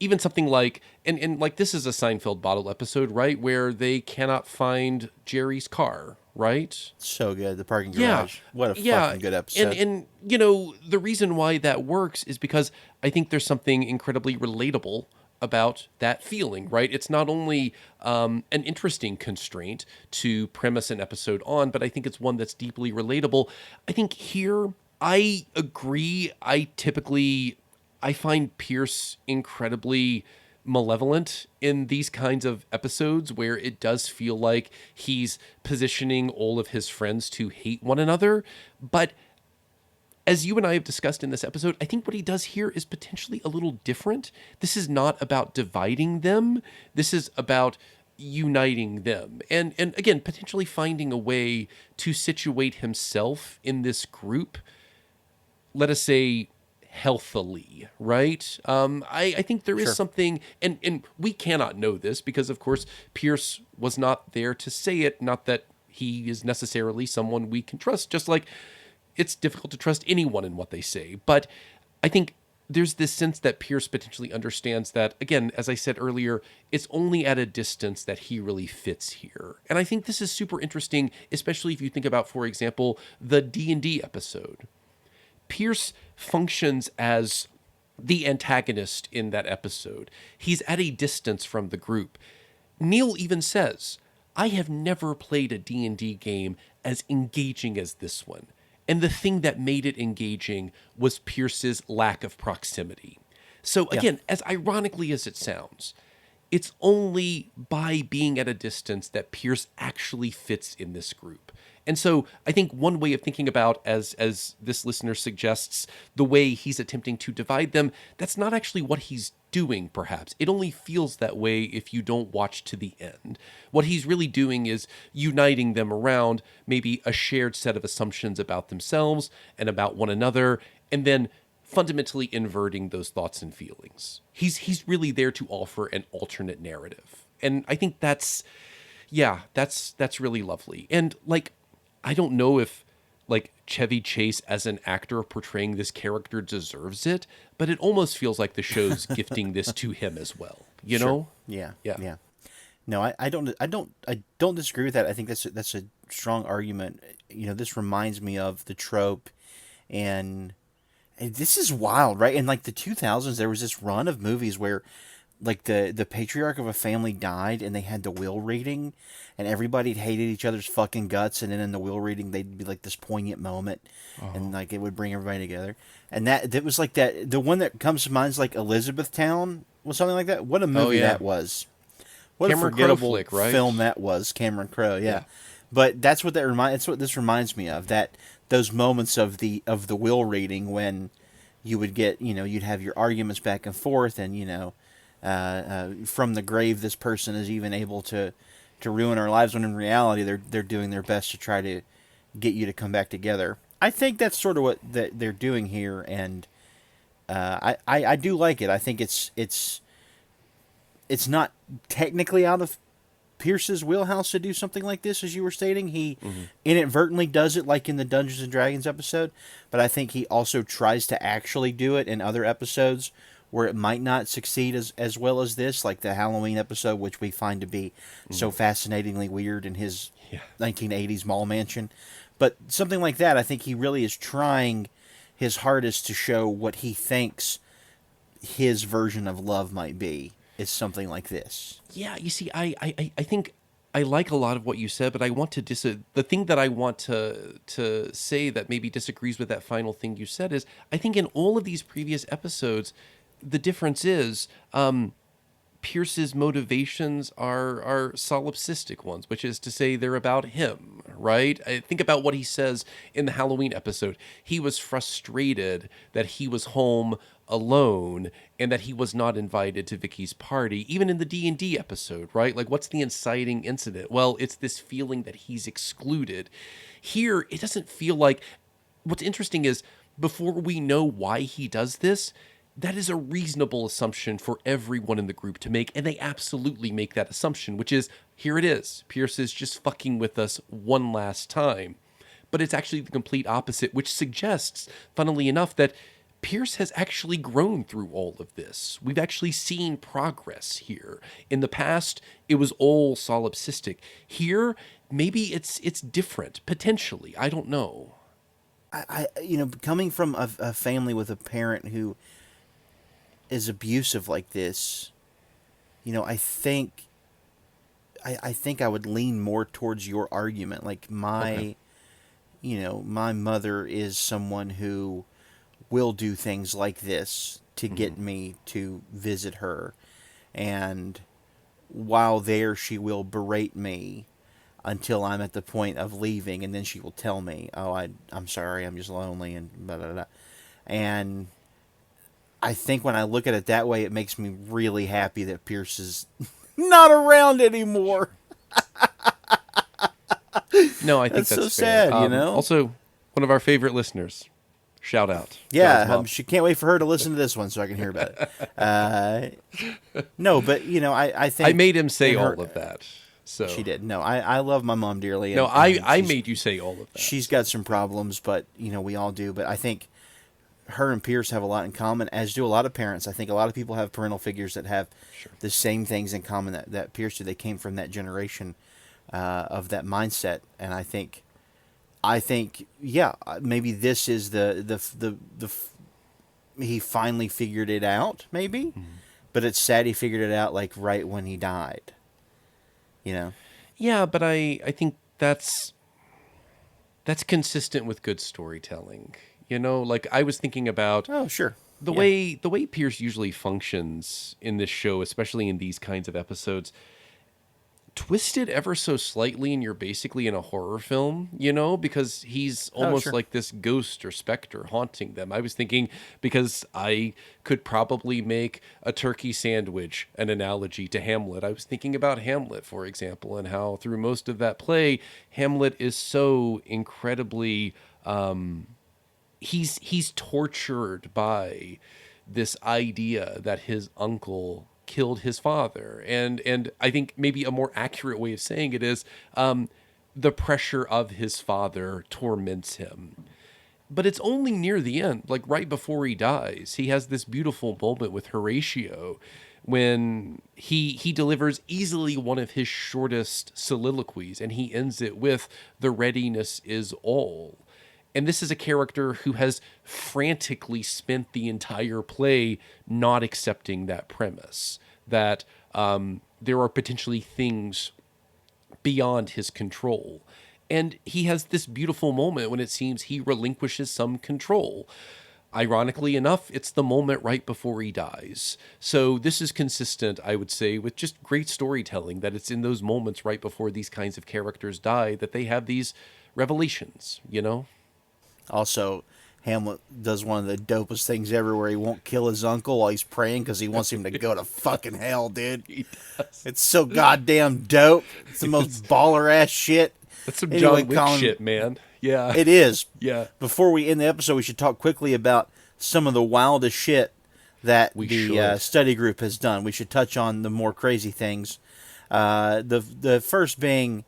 Even something like, and like this is a Seinfeld bottle episode, right? Where they cannot find Jerry's car, right? So good. The parking garage. What a fucking good episode. And you know, the reason why that works is because I think there's something incredibly relatable about that feeling, right? It's not only an interesting constraint to premise an episode on, but I think it's one that's deeply relatable. I think here, I agree. I find Pierce incredibly malevolent in these kinds of episodes where it does feel like he's positioning all of his friends to hate one another. But as you and I have discussed in this episode, I think what he does here is potentially a little different. This is not about dividing them. This is about uniting them. And again, potentially finding a way to situate himself in this group, let us say, healthily, right? I think there is something, and we cannot know this because, of course, Pierce was not there to say it. Not that he is necessarily someone we can trust, just like it's difficult to trust anyone in what they say. But I think there's this sense that Pierce potentially understands that, again, as I said earlier, it's only at a distance that he really fits here. And I think this is super interesting, especially if you think about, for example, the D&D episode. Pierce functions as the antagonist in that episode. He's at a distance from the group. Neil even says, I have never played a D&D game as engaging as this one. And the thing that made it engaging was Pierce's lack of proximity. So again, as ironically as it sounds, it's only by being at a distance that Pierce actually fits in this group. And so I think one way of thinking about, as this listener suggests, the way he's attempting to divide them, that's not actually what he's doing, perhaps. It only feels that way if you don't watch to the end. What he's really doing is uniting them around maybe a shared set of assumptions about themselves and about one another, and then fundamentally inverting those thoughts and feelings. He's really there to offer an alternate narrative. And I think that's really lovely. And like, I don't know if like Chevy Chase as an actor portraying this character deserves it, but it almost feels like the show's gifting this to him as well. You know? Yeah. No, I don't disagree with that. I think that's a strong argument. You know, this reminds me of the trope, and this is wild, right? In like the 2000s, there was this run of movies where like the patriarch of a family died and they had the will reading and everybody hated each other's fucking guts, and then in the will reading they'd be like this poignant moment, and like it would bring everybody together. And that was like that. The one that comes to mind is like Elizabethtown was something like that. What a movie that was. What Cameron a forgettable Crowe flick, right? film that was. Cameron Crowe, yeah. But that's what that's what this reminds me of. That those moments of the will reading when you would get, you'd have your arguments back and forth, and from the grave, this person is even able to ruin our lives, when in reality they're doing their best to try to get you to come back together. I think that's sort of what they're doing here, and I do like it. I think it's not technically out of Pierce's wheelhouse to do something like this, as you were stating. He inadvertently does it, like in the Dungeons and Dragons episode, but I think he also tries to actually do it in other episodes where it might not succeed as well as this, like the Halloween episode, which we find to be so fascinatingly weird in his 1980s mall mansion. But something like that, I think he really is trying his hardest to show what he thinks his version of love might be. Is something like this. Yeah, you see, I think I like a lot of what you said, but I want to the thing that I want to say that maybe disagrees with that final thing you said is, I think in all of these previous episodes, the difference is Pierce's motivations are solipsistic ones, which is to say they're about him, right? I think about what he says in the Halloween episode. He was frustrated that he was home alone and that he was not invited to Vicky's party, even in the D&D episode, right? Like, what's the inciting incident? Well, it's this feeling that he's excluded. Here, it doesn't feel like... What's interesting is, before we know why he does this, that is a reasonable assumption for everyone in the group to make, and they absolutely make that assumption, which is, here it is. Pierce is just fucking with us one last time. But it's actually the complete opposite, which suggests, funnily enough, that Pierce has actually grown through all of this. We've actually seen progress here. In the past, it was all solipsistic. Here, maybe it's different, potentially. I don't know. I coming from a family with a parent who is abusive like this, I think I would lean more towards your argument. Like my mother is someone who will do things like this to get me to visit her, and while there she will berate me until I'm at the point of leaving, and then she will tell me, I'm sorry, I'm just lonely, and blah, blah, blah. And I think when I look at it that way, it makes me really happy that Pierce is not around anymore. No, I think that's so fair. sad, Also, one of our favorite listeners. Shout out. Yeah, she can't wait for her to listen to this one so I can hear about it. No, but I think I made him say all of that. So she did. No, I love my mom dearly. No, I made you say all of that. She's got some problems, but we all do. But I think her and Pierce have a lot in common, as do a lot of parents. I think a lot of people have parental figures that have the same things in common that Pierce did. They came from that generation of that mindset, and I think, yeah, maybe this is the he finally figured it out, maybe, but it's sad he figured it out like right when he died. Yeah, but I think that's consistent with good storytelling. Like I was thinking about the way Pierce usually functions in this show, especially in these kinds of episodes, twisted ever so slightly, and you're basically in a horror film, because he's almost like this ghost or specter haunting them. I was thinking, because I could probably make a turkey sandwich an analogy to Hamlet. I was thinking about Hamlet, for example, and how through most of that play, Hamlet is so incredibly... He's tortured by this idea that his uncle killed his father. And I think maybe a more accurate way of saying it is the pressure of his father torments him. But it's only near the end, like right before he dies. He has this beautiful moment with Horatio when he delivers easily one of his shortest soliloquies, and he ends it with, "The readiness is all." And this is a character who has frantically spent the entire play not accepting that premise, that there are potentially things beyond his control. And he has this beautiful moment when it seems he relinquishes some control. Ironically enough, it's the moment right before he dies. So this is consistent, I would say, with just great storytelling, that it's in those moments right before these kinds of characters die that they have these revelations, you know? Also, Hamlet does one of the dopest things ever where he won't kill his uncle while he's praying because he wants him to go to fucking hell, dude. He does. It's so goddamn dope. It's the most baller-ass shit. That's some John Wick shit, man. Yeah. It is. Yeah. Before we end the episode, we should talk quickly about some of the wildest shit that the study group has done. We should touch on the more crazy things. The first being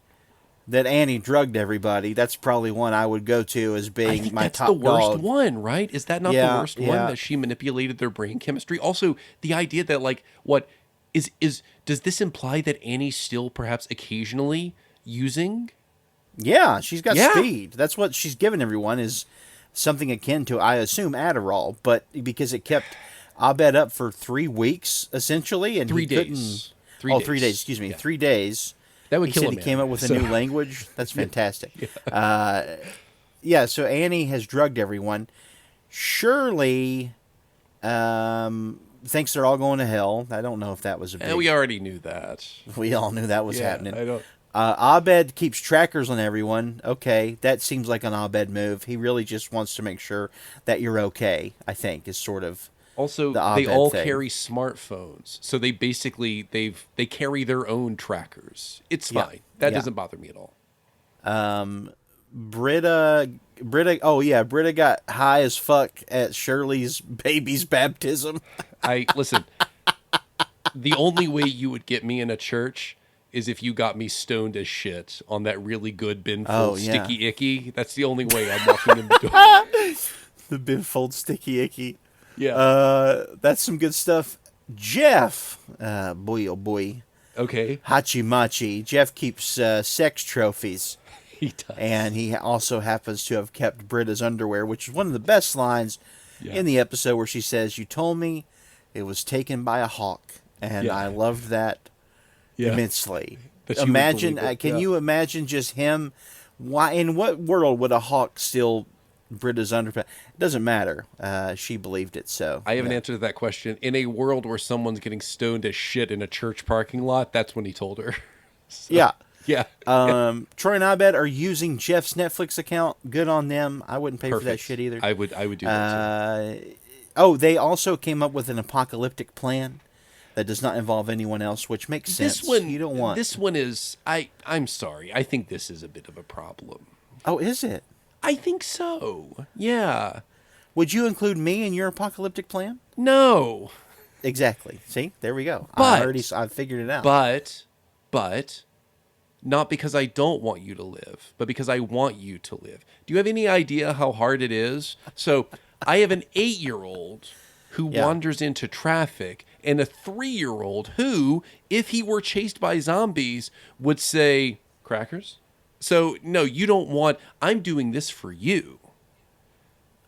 that Annie drugged everybody. That's probably one I would go to as being my top dog. That's the worst one, right? Is that not the worst one, that she manipulated their brain chemistry? Also, the idea that, like, what is does this imply that Annie's still perhaps occasionally using? Yeah, she's got speed. That's what she's given everyone, is something akin to, I assume, Adderall, but because it kept Abed up for 3 weeks, essentially, and 3 days. 3 days, excuse me, 3 days. That would kill him. He came up with a new language. That's fantastic. So Annie has drugged everyone. Surely, thinks they're all going to hell. I don't know if that was a big... we already knew that. We all knew that was happening. I don't... Abed keeps trackers on everyone. Okay, that seems like an Abed move. He really just wants to make sure that you're okay, I think, is sort of... Also, they all carry smartphones, so they basically they carry their own trackers. It's fine. That doesn't bother me at all. Britta got high as fuck at Shirley's baby's baptism. Listen. The only way you would get me in a church is if you got me stoned as shit on that really good Ben Folds Sticky Icky. That's the only way I'm walking in the door. The Ben Folds Sticky Icky. Yeah. That's some good stuff. Jeff, boy oh boy. Okay. Hachi Machi. Jeff keeps sex trophies. He does. And he also happens to have kept Britta's underwear, which is one of the best lines in the episode, where she says, "You told me it was taken by a hawk." And I loved that immensely. Imagine, can you imagine just him? Why? In what world would a hawk steal Britta's underpants? It doesn't matter. She believed it, so... I have an answer to that question. In a world where someone's getting stoned as shit in a church parking lot, that's when he told her. So, yeah. Troy and Abed are using Jeff's Netflix account. Good on them. I wouldn't pay for that shit either. I would do that too. They also came up with an apocalyptic plan that does not involve anyone else, which makes sense. This one is... I'm sorry. I think this is a bit of a problem. Oh, is it? I think so. Yeah. Would you include me in your apocalyptic plan? No. Exactly. See? There we go. But, I figured it out. But not because I don't want you to live, but because I want you to live. Do you have any idea how hard it is? So I have an 8-year-old who wanders into traffic, and a 3-year-old who, if he were chased by zombies, would say, "Crackers?" So, no, you don't want... I'm doing this for you.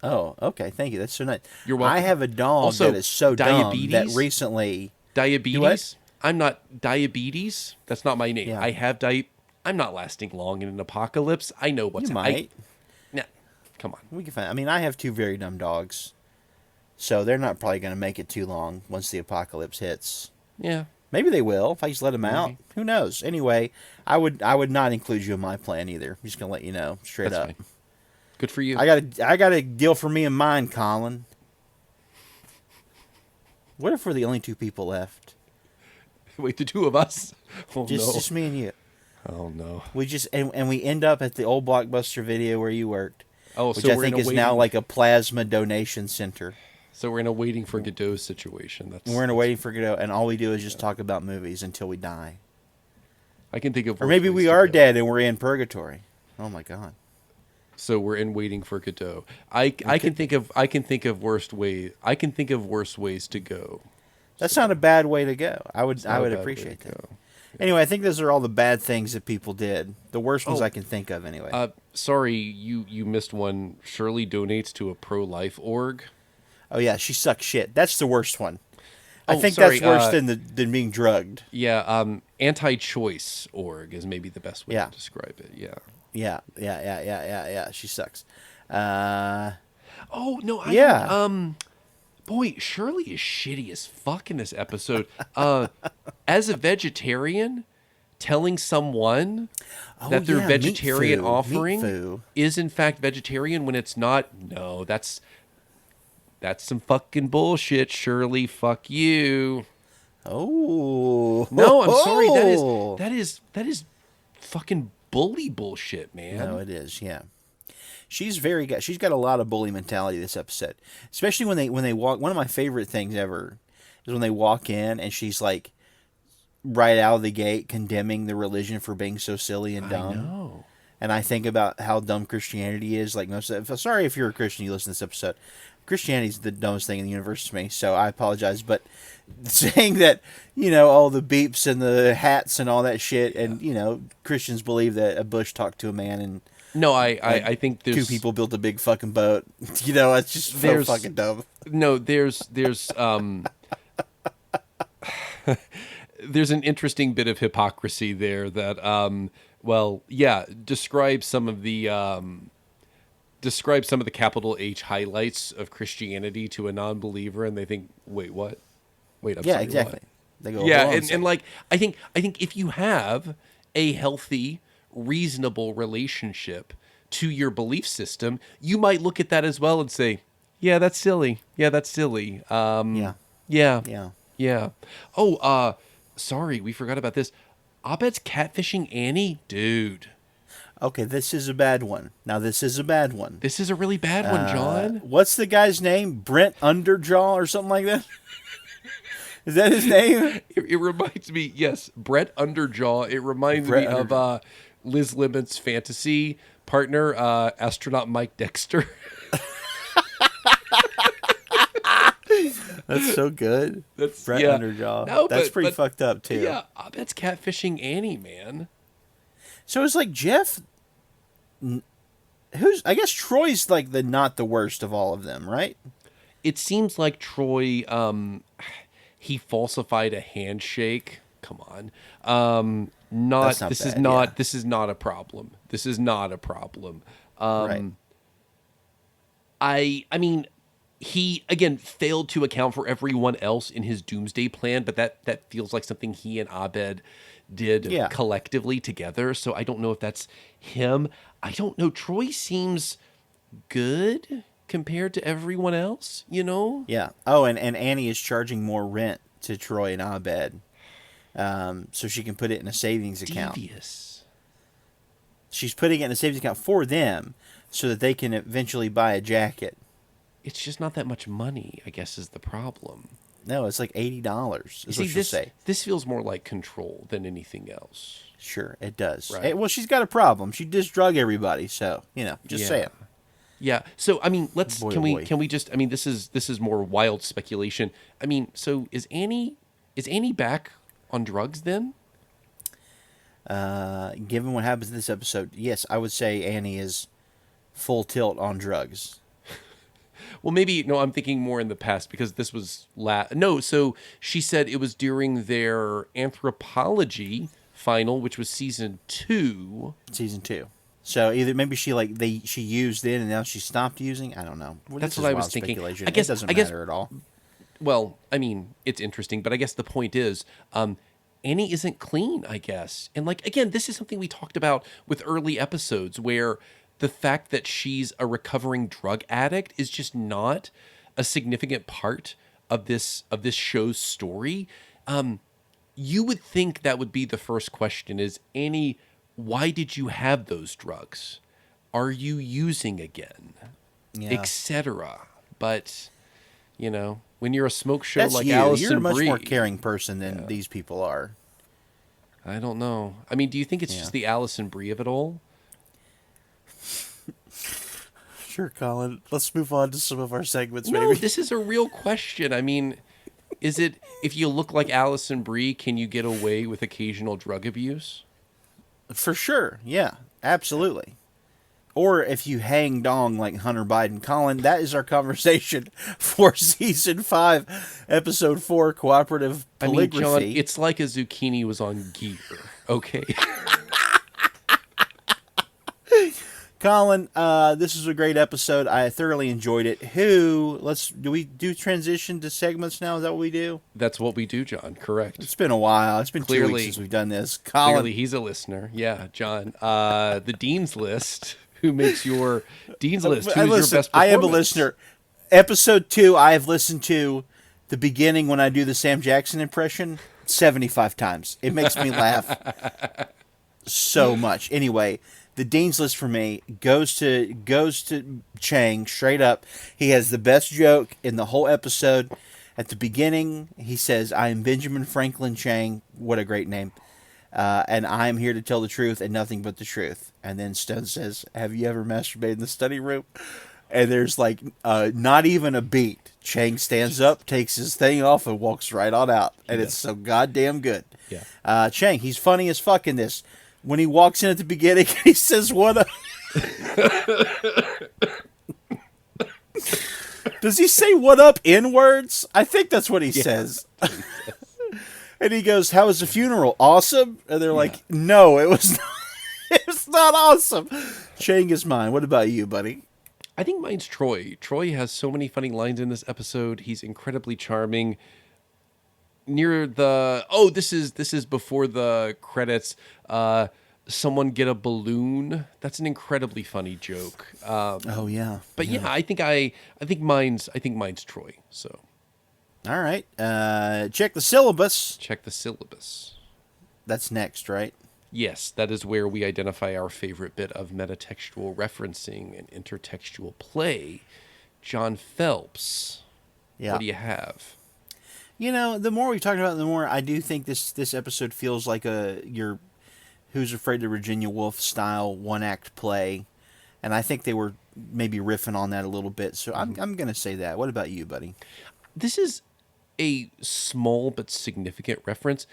Oh, okay. Thank you. That's so nice. You're welcome. I have a dog that is so dumb that recently... Diabetes? I'm not... Diabetes? That's not my name. Yeah. I have I'm not lasting long in an apocalypse. I know what's... You might. Nah, come on. We can find... I mean, I have 2 very dumb dogs. So they're not probably going to make it too long once the apocalypse hits. Yeah. Maybe they will if I just let them out. Who knows? Anyway, I would not include you in my plan either. I'm just gonna let you know straight up. Fine. Good for you. I got a deal for me and mine, Colin. What if we're the only 2 people left? Wait, the 2 of us? Oh, just me and you. Oh no. We just and we end up at the old Blockbuster Video where you worked. Oh, which so I think is now like a plasma donation center. So we're in a waiting for Godot situation. We're in a waiting for Godot, and all we do is just talk about movies until we die. I can think of... Or maybe we are dead and we're in purgatory. Oh my god. So we're in waiting for Godot. I can think of worse ways to go. That's not a bad way to go. I would appreciate that. Yeah. Anyway, I think those are all the bad things that people did. The worst ones I can think of anyway. Sorry, you missed one. Shirley donates to a pro-life org. Oh yeah, she sucks shit. That's the worst one. I think that's worse than being drugged. Yeah, anti-choice org is maybe the best way to describe it. Yeah. Yeah. She sucks. Oh no, I don't. Boy, Shirley is shitty as fuck in this episode. As a vegetarian, telling someone that their vegetarian offering is in fact vegetarian when it's not. No, that's some fucking bullshit, Shirley. Fuck you. Oh no, I'm sorry. That is fucking bully bullshit, man. No, it is. Yeah. She's got a lot of bully mentality this episode, especially when they walk. One of my favorite things ever is when they walk in and she's like, right out of the gate, condemning the religion for being so silly and dumb. I know. And I think about how dumb Christianity is. Like most, sorry if you're a Christian, you listen to this episode. Christianity is the dumbest thing in the universe to me, so I apologize. But saying that, all the beeps and the hats and all that shit, and Christians believe that a bush talked to a man and. No, I think there's... Two people built a big fucking boat. It's just so fucking dumb. No, there's there's an interesting bit of hypocrisy there that, describe some of the capital H highlights of Christianity to a non-believer, and they think, wait, what? Wait, I'm sorry, exactly. What? They go, yeah, and like, I think if you have a healthy, reasonable relationship to your belief system, you might look at that as well and say, yeah, that's silly. Yeah, that's silly. Yeah. Oh, sorry, we forgot about this. Abed's catfishing Annie? Dude. Okay, this is a bad one. This is a really bad one, John. What's the guy's name? Brent Underjaw or something like that? Is that his name? It reminds me, yes, Brett Underjaw. It reminds me of Liz Lemon's fantasy partner, astronaut Mike Dexter. That's so good. That's Brett Underjaw. No, that's pretty fucked up too. Yeah, that's catfishing Annie, man. So it's like Jeff. I guess Troy's like not the worst of all of them, right? It seems like Troy. He falsified a handshake. Come on. This is not a problem. This is not a problem. Right. I mean, he again failed to account for everyone else in his doomsday plan, but that feels like something he and Abed did collectively together. So I don't know if that's him. I don't know. Troy seems good compared to everyone else, Yeah. Oh, and Annie is charging more rent to Troy and Abed. So she can put it in a savings account. Devious. She's putting it in a savings account for them so that they can eventually buy a jacket. It's just not that much money, I guess, is the problem. No, it's like $80. Is what she'll say. This feels more like control than anything else. Sure, it does. Right. Well, she's got a problem. She just drug everybody, so say it. Yeah. So I mean, can we just? I mean, this is more wild speculation. I mean, so is Annie back on drugs then? Given what happens in this episode, yes, I would say Annie is full tilt on drugs. Well, maybe, no, I'm thinking more in the past because this was no, so she said it was during their anthropology final, which was season 2. Season 2. So either maybe she used it and now she stopped using. I don't know. That's what I was thinking. I guess it doesn't matter at all. Well, I mean, it's interesting, but I guess the point is, Annie isn't clean, I guess. And like, again, this is something we talked about with early episodes where the fact that she's a recovering drug addict is just not a significant part of this show's story. You would think that would be the first question is, Annie, why did you have those drugs? Are you using again? Yeah. Etc. But, when you're a smoke show like Allison You're a much Brie, more caring person than these people are. I don't know. I mean, do you think it's just the Allison Brie of it all? Sure, Colin. Let's move on to some of our segments. No, maybe. This is a real question. I mean, is it, if you look like Allison Brie, can you get away with occasional drug abuse? For sure. Yeah, absolutely. or if you hang dong like Hunter Biden. Colin, that is our conversation for Season 5, Episode 4, Cooperative Polygraphy. I mean, John, it's like a zucchini was on gear, okay? Colin, this is a great episode. I thoroughly enjoyed it. Do we do transition to segments now? Is that what we do? That's what we do, John. Correct. It's been a while. It's been 2 weeks since we've done this. Colin. Clearly, he's a listener. Yeah, John. The Dean's List. Who makes your Dean's List? Who's your best performance? I am a listener. Episode 2, I have listened to the beginning when I do the Sam Jackson impression 75 times. It makes me laugh so much. Anyway, the Dean's List for me goes to Chang straight up. He has the best joke in the whole episode. At the beginning, he says, "I am Benjamin Franklin Chang." What a great name. And I am here to tell the truth and nothing but the truth. And then Stone says, "Have you ever masturbated in the study room?" And there's like not even a beat. Chang stands up, takes his thing off, and walks right on out. And it's so goddamn good. Yeah. Chang, he's funny as fuck in this. When he walks in at the beginning, he says, "What up?" Does he say "what up" in words? I think that's what he says. And he goes, "How was the funeral? Awesome?" And they're like, "No, it was not, it was not awesome." Chang is mine. What about you, buddy? I think mine's Troy. Troy has so many funny lines in this episode. He's incredibly charming. Near the this is before the credits. Someone get a balloon. That's an incredibly funny joke. Oh yeah. But yeah, I think mine's Troy. So. All right. Check the syllabus. Check the syllabus. That's next, right? Yes, that is where we identify our favorite bit of metatextual referencing and intertextual play. John Phelps. Yeah. What do you have? You know, the more we talk about it, the more I do think this episode feels like your Who's Afraid of Virginia Woolf style one-act play. And I think they were maybe riffing on that a little bit. So I'm going to say that. What about you, buddy? This is a small but significant reference.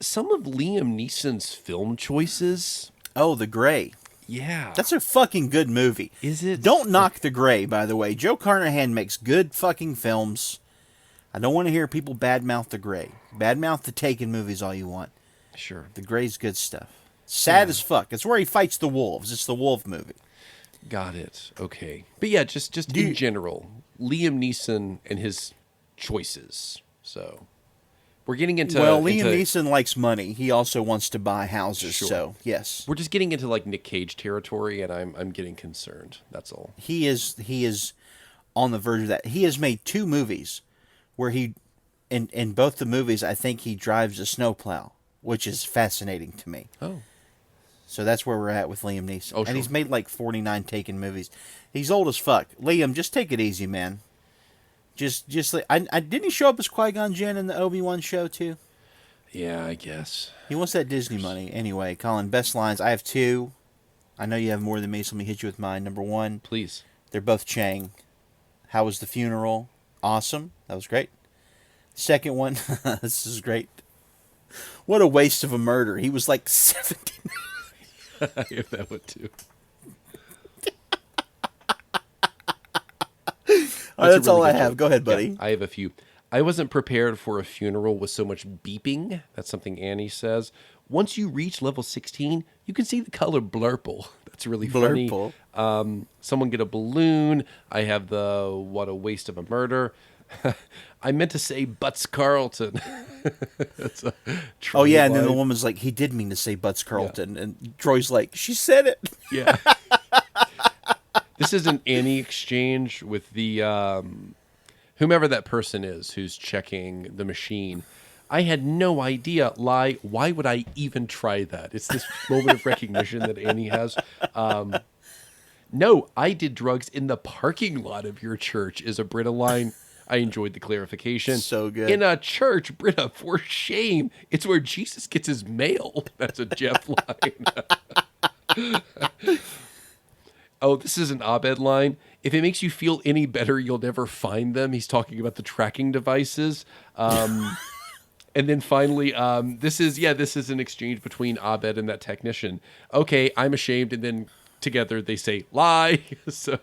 Some of Liam Neeson's film choices. Oh, The Grey. Yeah. That's a fucking good movie. Is it? Don't knock The Grey, by the way. Joe Carnahan makes good fucking films. I don't want to hear people badmouth The Grey. Badmouth the Taken movies all you want. Sure. The Grey's good stuff. Sad as fuck. It's where he fights the wolves. It's the wolf movie. Got it. Okay. But yeah, just in general, Liam Neeson and his choices. So we're getting into... Well, Liam Neeson likes money. He also wants to buy houses, so yes. We're just getting into like Nick Cage territory, and I'm getting concerned. That's all. He is on the verge of that. He has made 2 movies where in both the movies, I think he drives a snowplow, which is fascinating to me. Oh. So that's where we're at with Liam Neeson. Oh, sure. And he's made like 49 Taken movies. He's old as fuck. Liam, just take it easy, man. Just didn't he show up as Qui-Gon Jinn in the Obi-Wan show too? Yeah, I guess. He wants that Disney money. Anyway, Colin, best lines. I have 2. I know you have more than me, so let me hit you with mine. Number 1. Please. They're both Chang. How was the funeral? Awesome. That was great. Second one. This is great. What a waste of a murder. He was like 70. I have that one too. That's all I have. Go ahead, buddy. Yeah, I have a few. I wasn't prepared for a funeral with so much beeping. That's something Annie says. Once you reach level 16, you can see the color blurple. That's really funny. Blurple. Someone get a balloon. I have the what a waste of a murder. I meant to say Butts Carlton. That's a oh, yeah, and line. then the woman's like, he did mean to say Butts Carlton. Yeah. And Troy's like, she said it. Yeah. This is an Annie exchange with the whomever that person is who's checking the machine. I had no idea. Why would I even try that? It's this moment of recognition that Annie has. No, I did drugs in the parking lot of your church is a Britta line. I enjoyed the clarification. So good. In a church, Britta, for shame. It's where Jesus gets his mail. That's a Jeff line. Oh, this is an Abed line. If it makes you feel any better, you'll never find them. He's talking about the tracking devices. And then finally, this is an exchange between Abed and that technician. Okay, I'm ashamed. And then together they say lie. So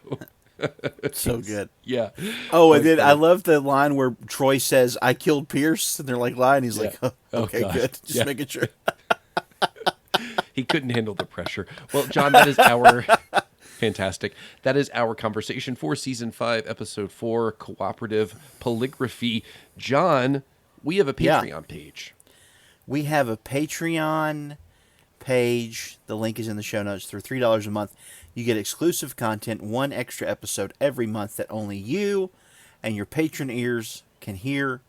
good. Yeah. Oh, and then I love the line where Troy says, "I killed Pierce," and they're like, "Lie," and he's like, oh, "Okay, good, just making sure." He couldn't handle the pressure. Well, John, that is our fantastic. That is our conversation for season 5, episode 4, Cooperative Polygraphy. John, we have a Patreon page. We have a Patreon page. The link is in the show notes. For $3 a month, you get exclusive content, one extra episode every month that only you and your patron ears can hear.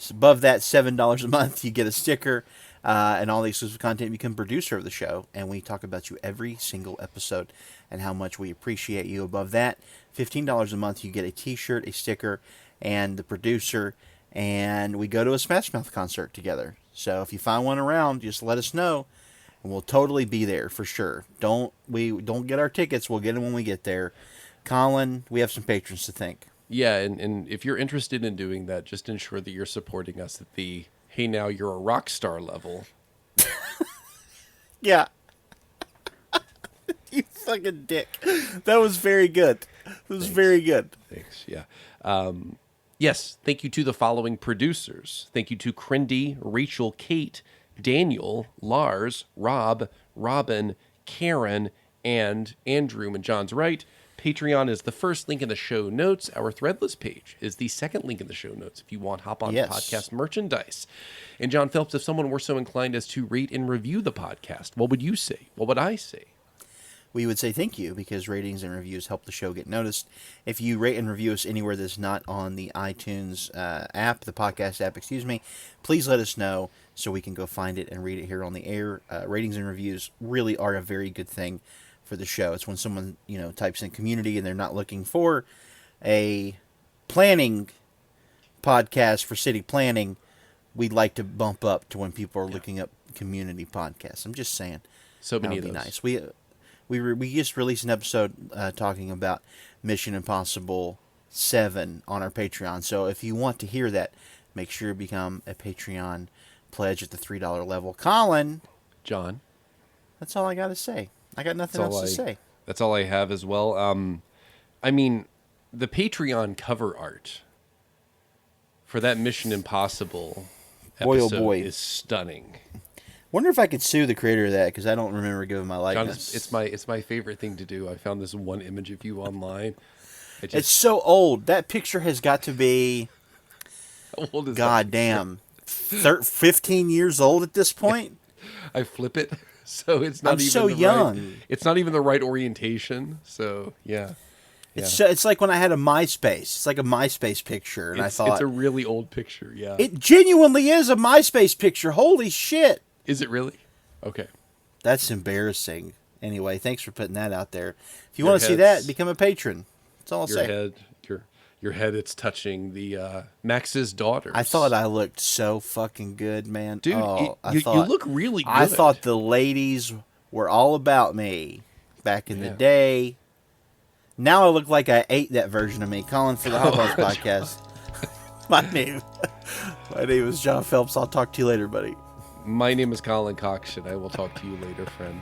Above that, $7 a month, you get a sticker and all the exclusive content. You become producer of the show, and we talk about you every single episode and how much we appreciate you. Above that, $15 a month, you get a t-shirt, a sticker, and the producer, and we go to a Smash Mouth concert together. So if you find one around, just let us know, and we'll totally be there for sure. Don't get our tickets. We'll get them when we get there. Colin, we have some patrons to thank. Yeah, and if you're interested in doing that, just ensure that you're supporting us at the, hey, now you're a rock star level. Yeah. You fucking dick. That was very good. Very good. Thanks, yeah. Yes, thank you to the following producers. Thank you to Crindy, Rachel, Kate, Daniel, Lars, Rob, Robin, Karen, and Andrew. And John's right. Patreon is the first link in the show notes. Our Threadless page is the second link in the show notes if you want Hop-Ons podcast merchandise. And John Phelps, if someone were so inclined as to rate and review the podcast, what would you say? What would I say? We would say thank you, because ratings and reviews help the show get noticed. If you rate and review us anywhere that's not on the iTunes app, the podcast app, please let us know so we can go find it and read it here on the air. Ratings and reviews really are a very good thing for the show. It's when someone, types in community and they're not looking for a planning podcast for city planning. We'd like to bump up to when people are looking up community podcasts. I'm just saying. So many of those. Nice. We just released an episode talking about Mission Impossible 7 on our Patreon. So if you want to hear that, make sure you become a Patreon pledge at the $3 level. Colin. John. That's all I got to say. I got nothing else to say. That's all I have as well. I mean, the Patreon cover art for that Mission Impossible episode is stunning. Wonder if I could sue the creator of that, because I don't remember giving my likeness. John, it's my favorite thing to do. I found this one image of you online. It's so old. That picture has got to be, how old is goddamn, 15 years old at this point. I flip it. So it's not even so young. It's not even the right orientation. So yeah. It's like when I had a MySpace. It's like a MySpace picture, and I thought it's a really old picture. Yeah. It genuinely is a MySpace picture. Holy shit! Is it really? Okay. That's embarrassing. Anyway, thanks for putting that out there. If you want to see that, become a patron. That's all I'll say. Your head, it's touching the Max's daughter. I thought I looked so fucking good, man. Dude, you look really good. I thought the ladies were all about me back in the day. Now I look like I ate that version of me. Colin, for the Hop-Ons podcast. My name is John Phelps. I'll talk to you later, buddy. My name is Colin Cox, and I will talk to you later, friend.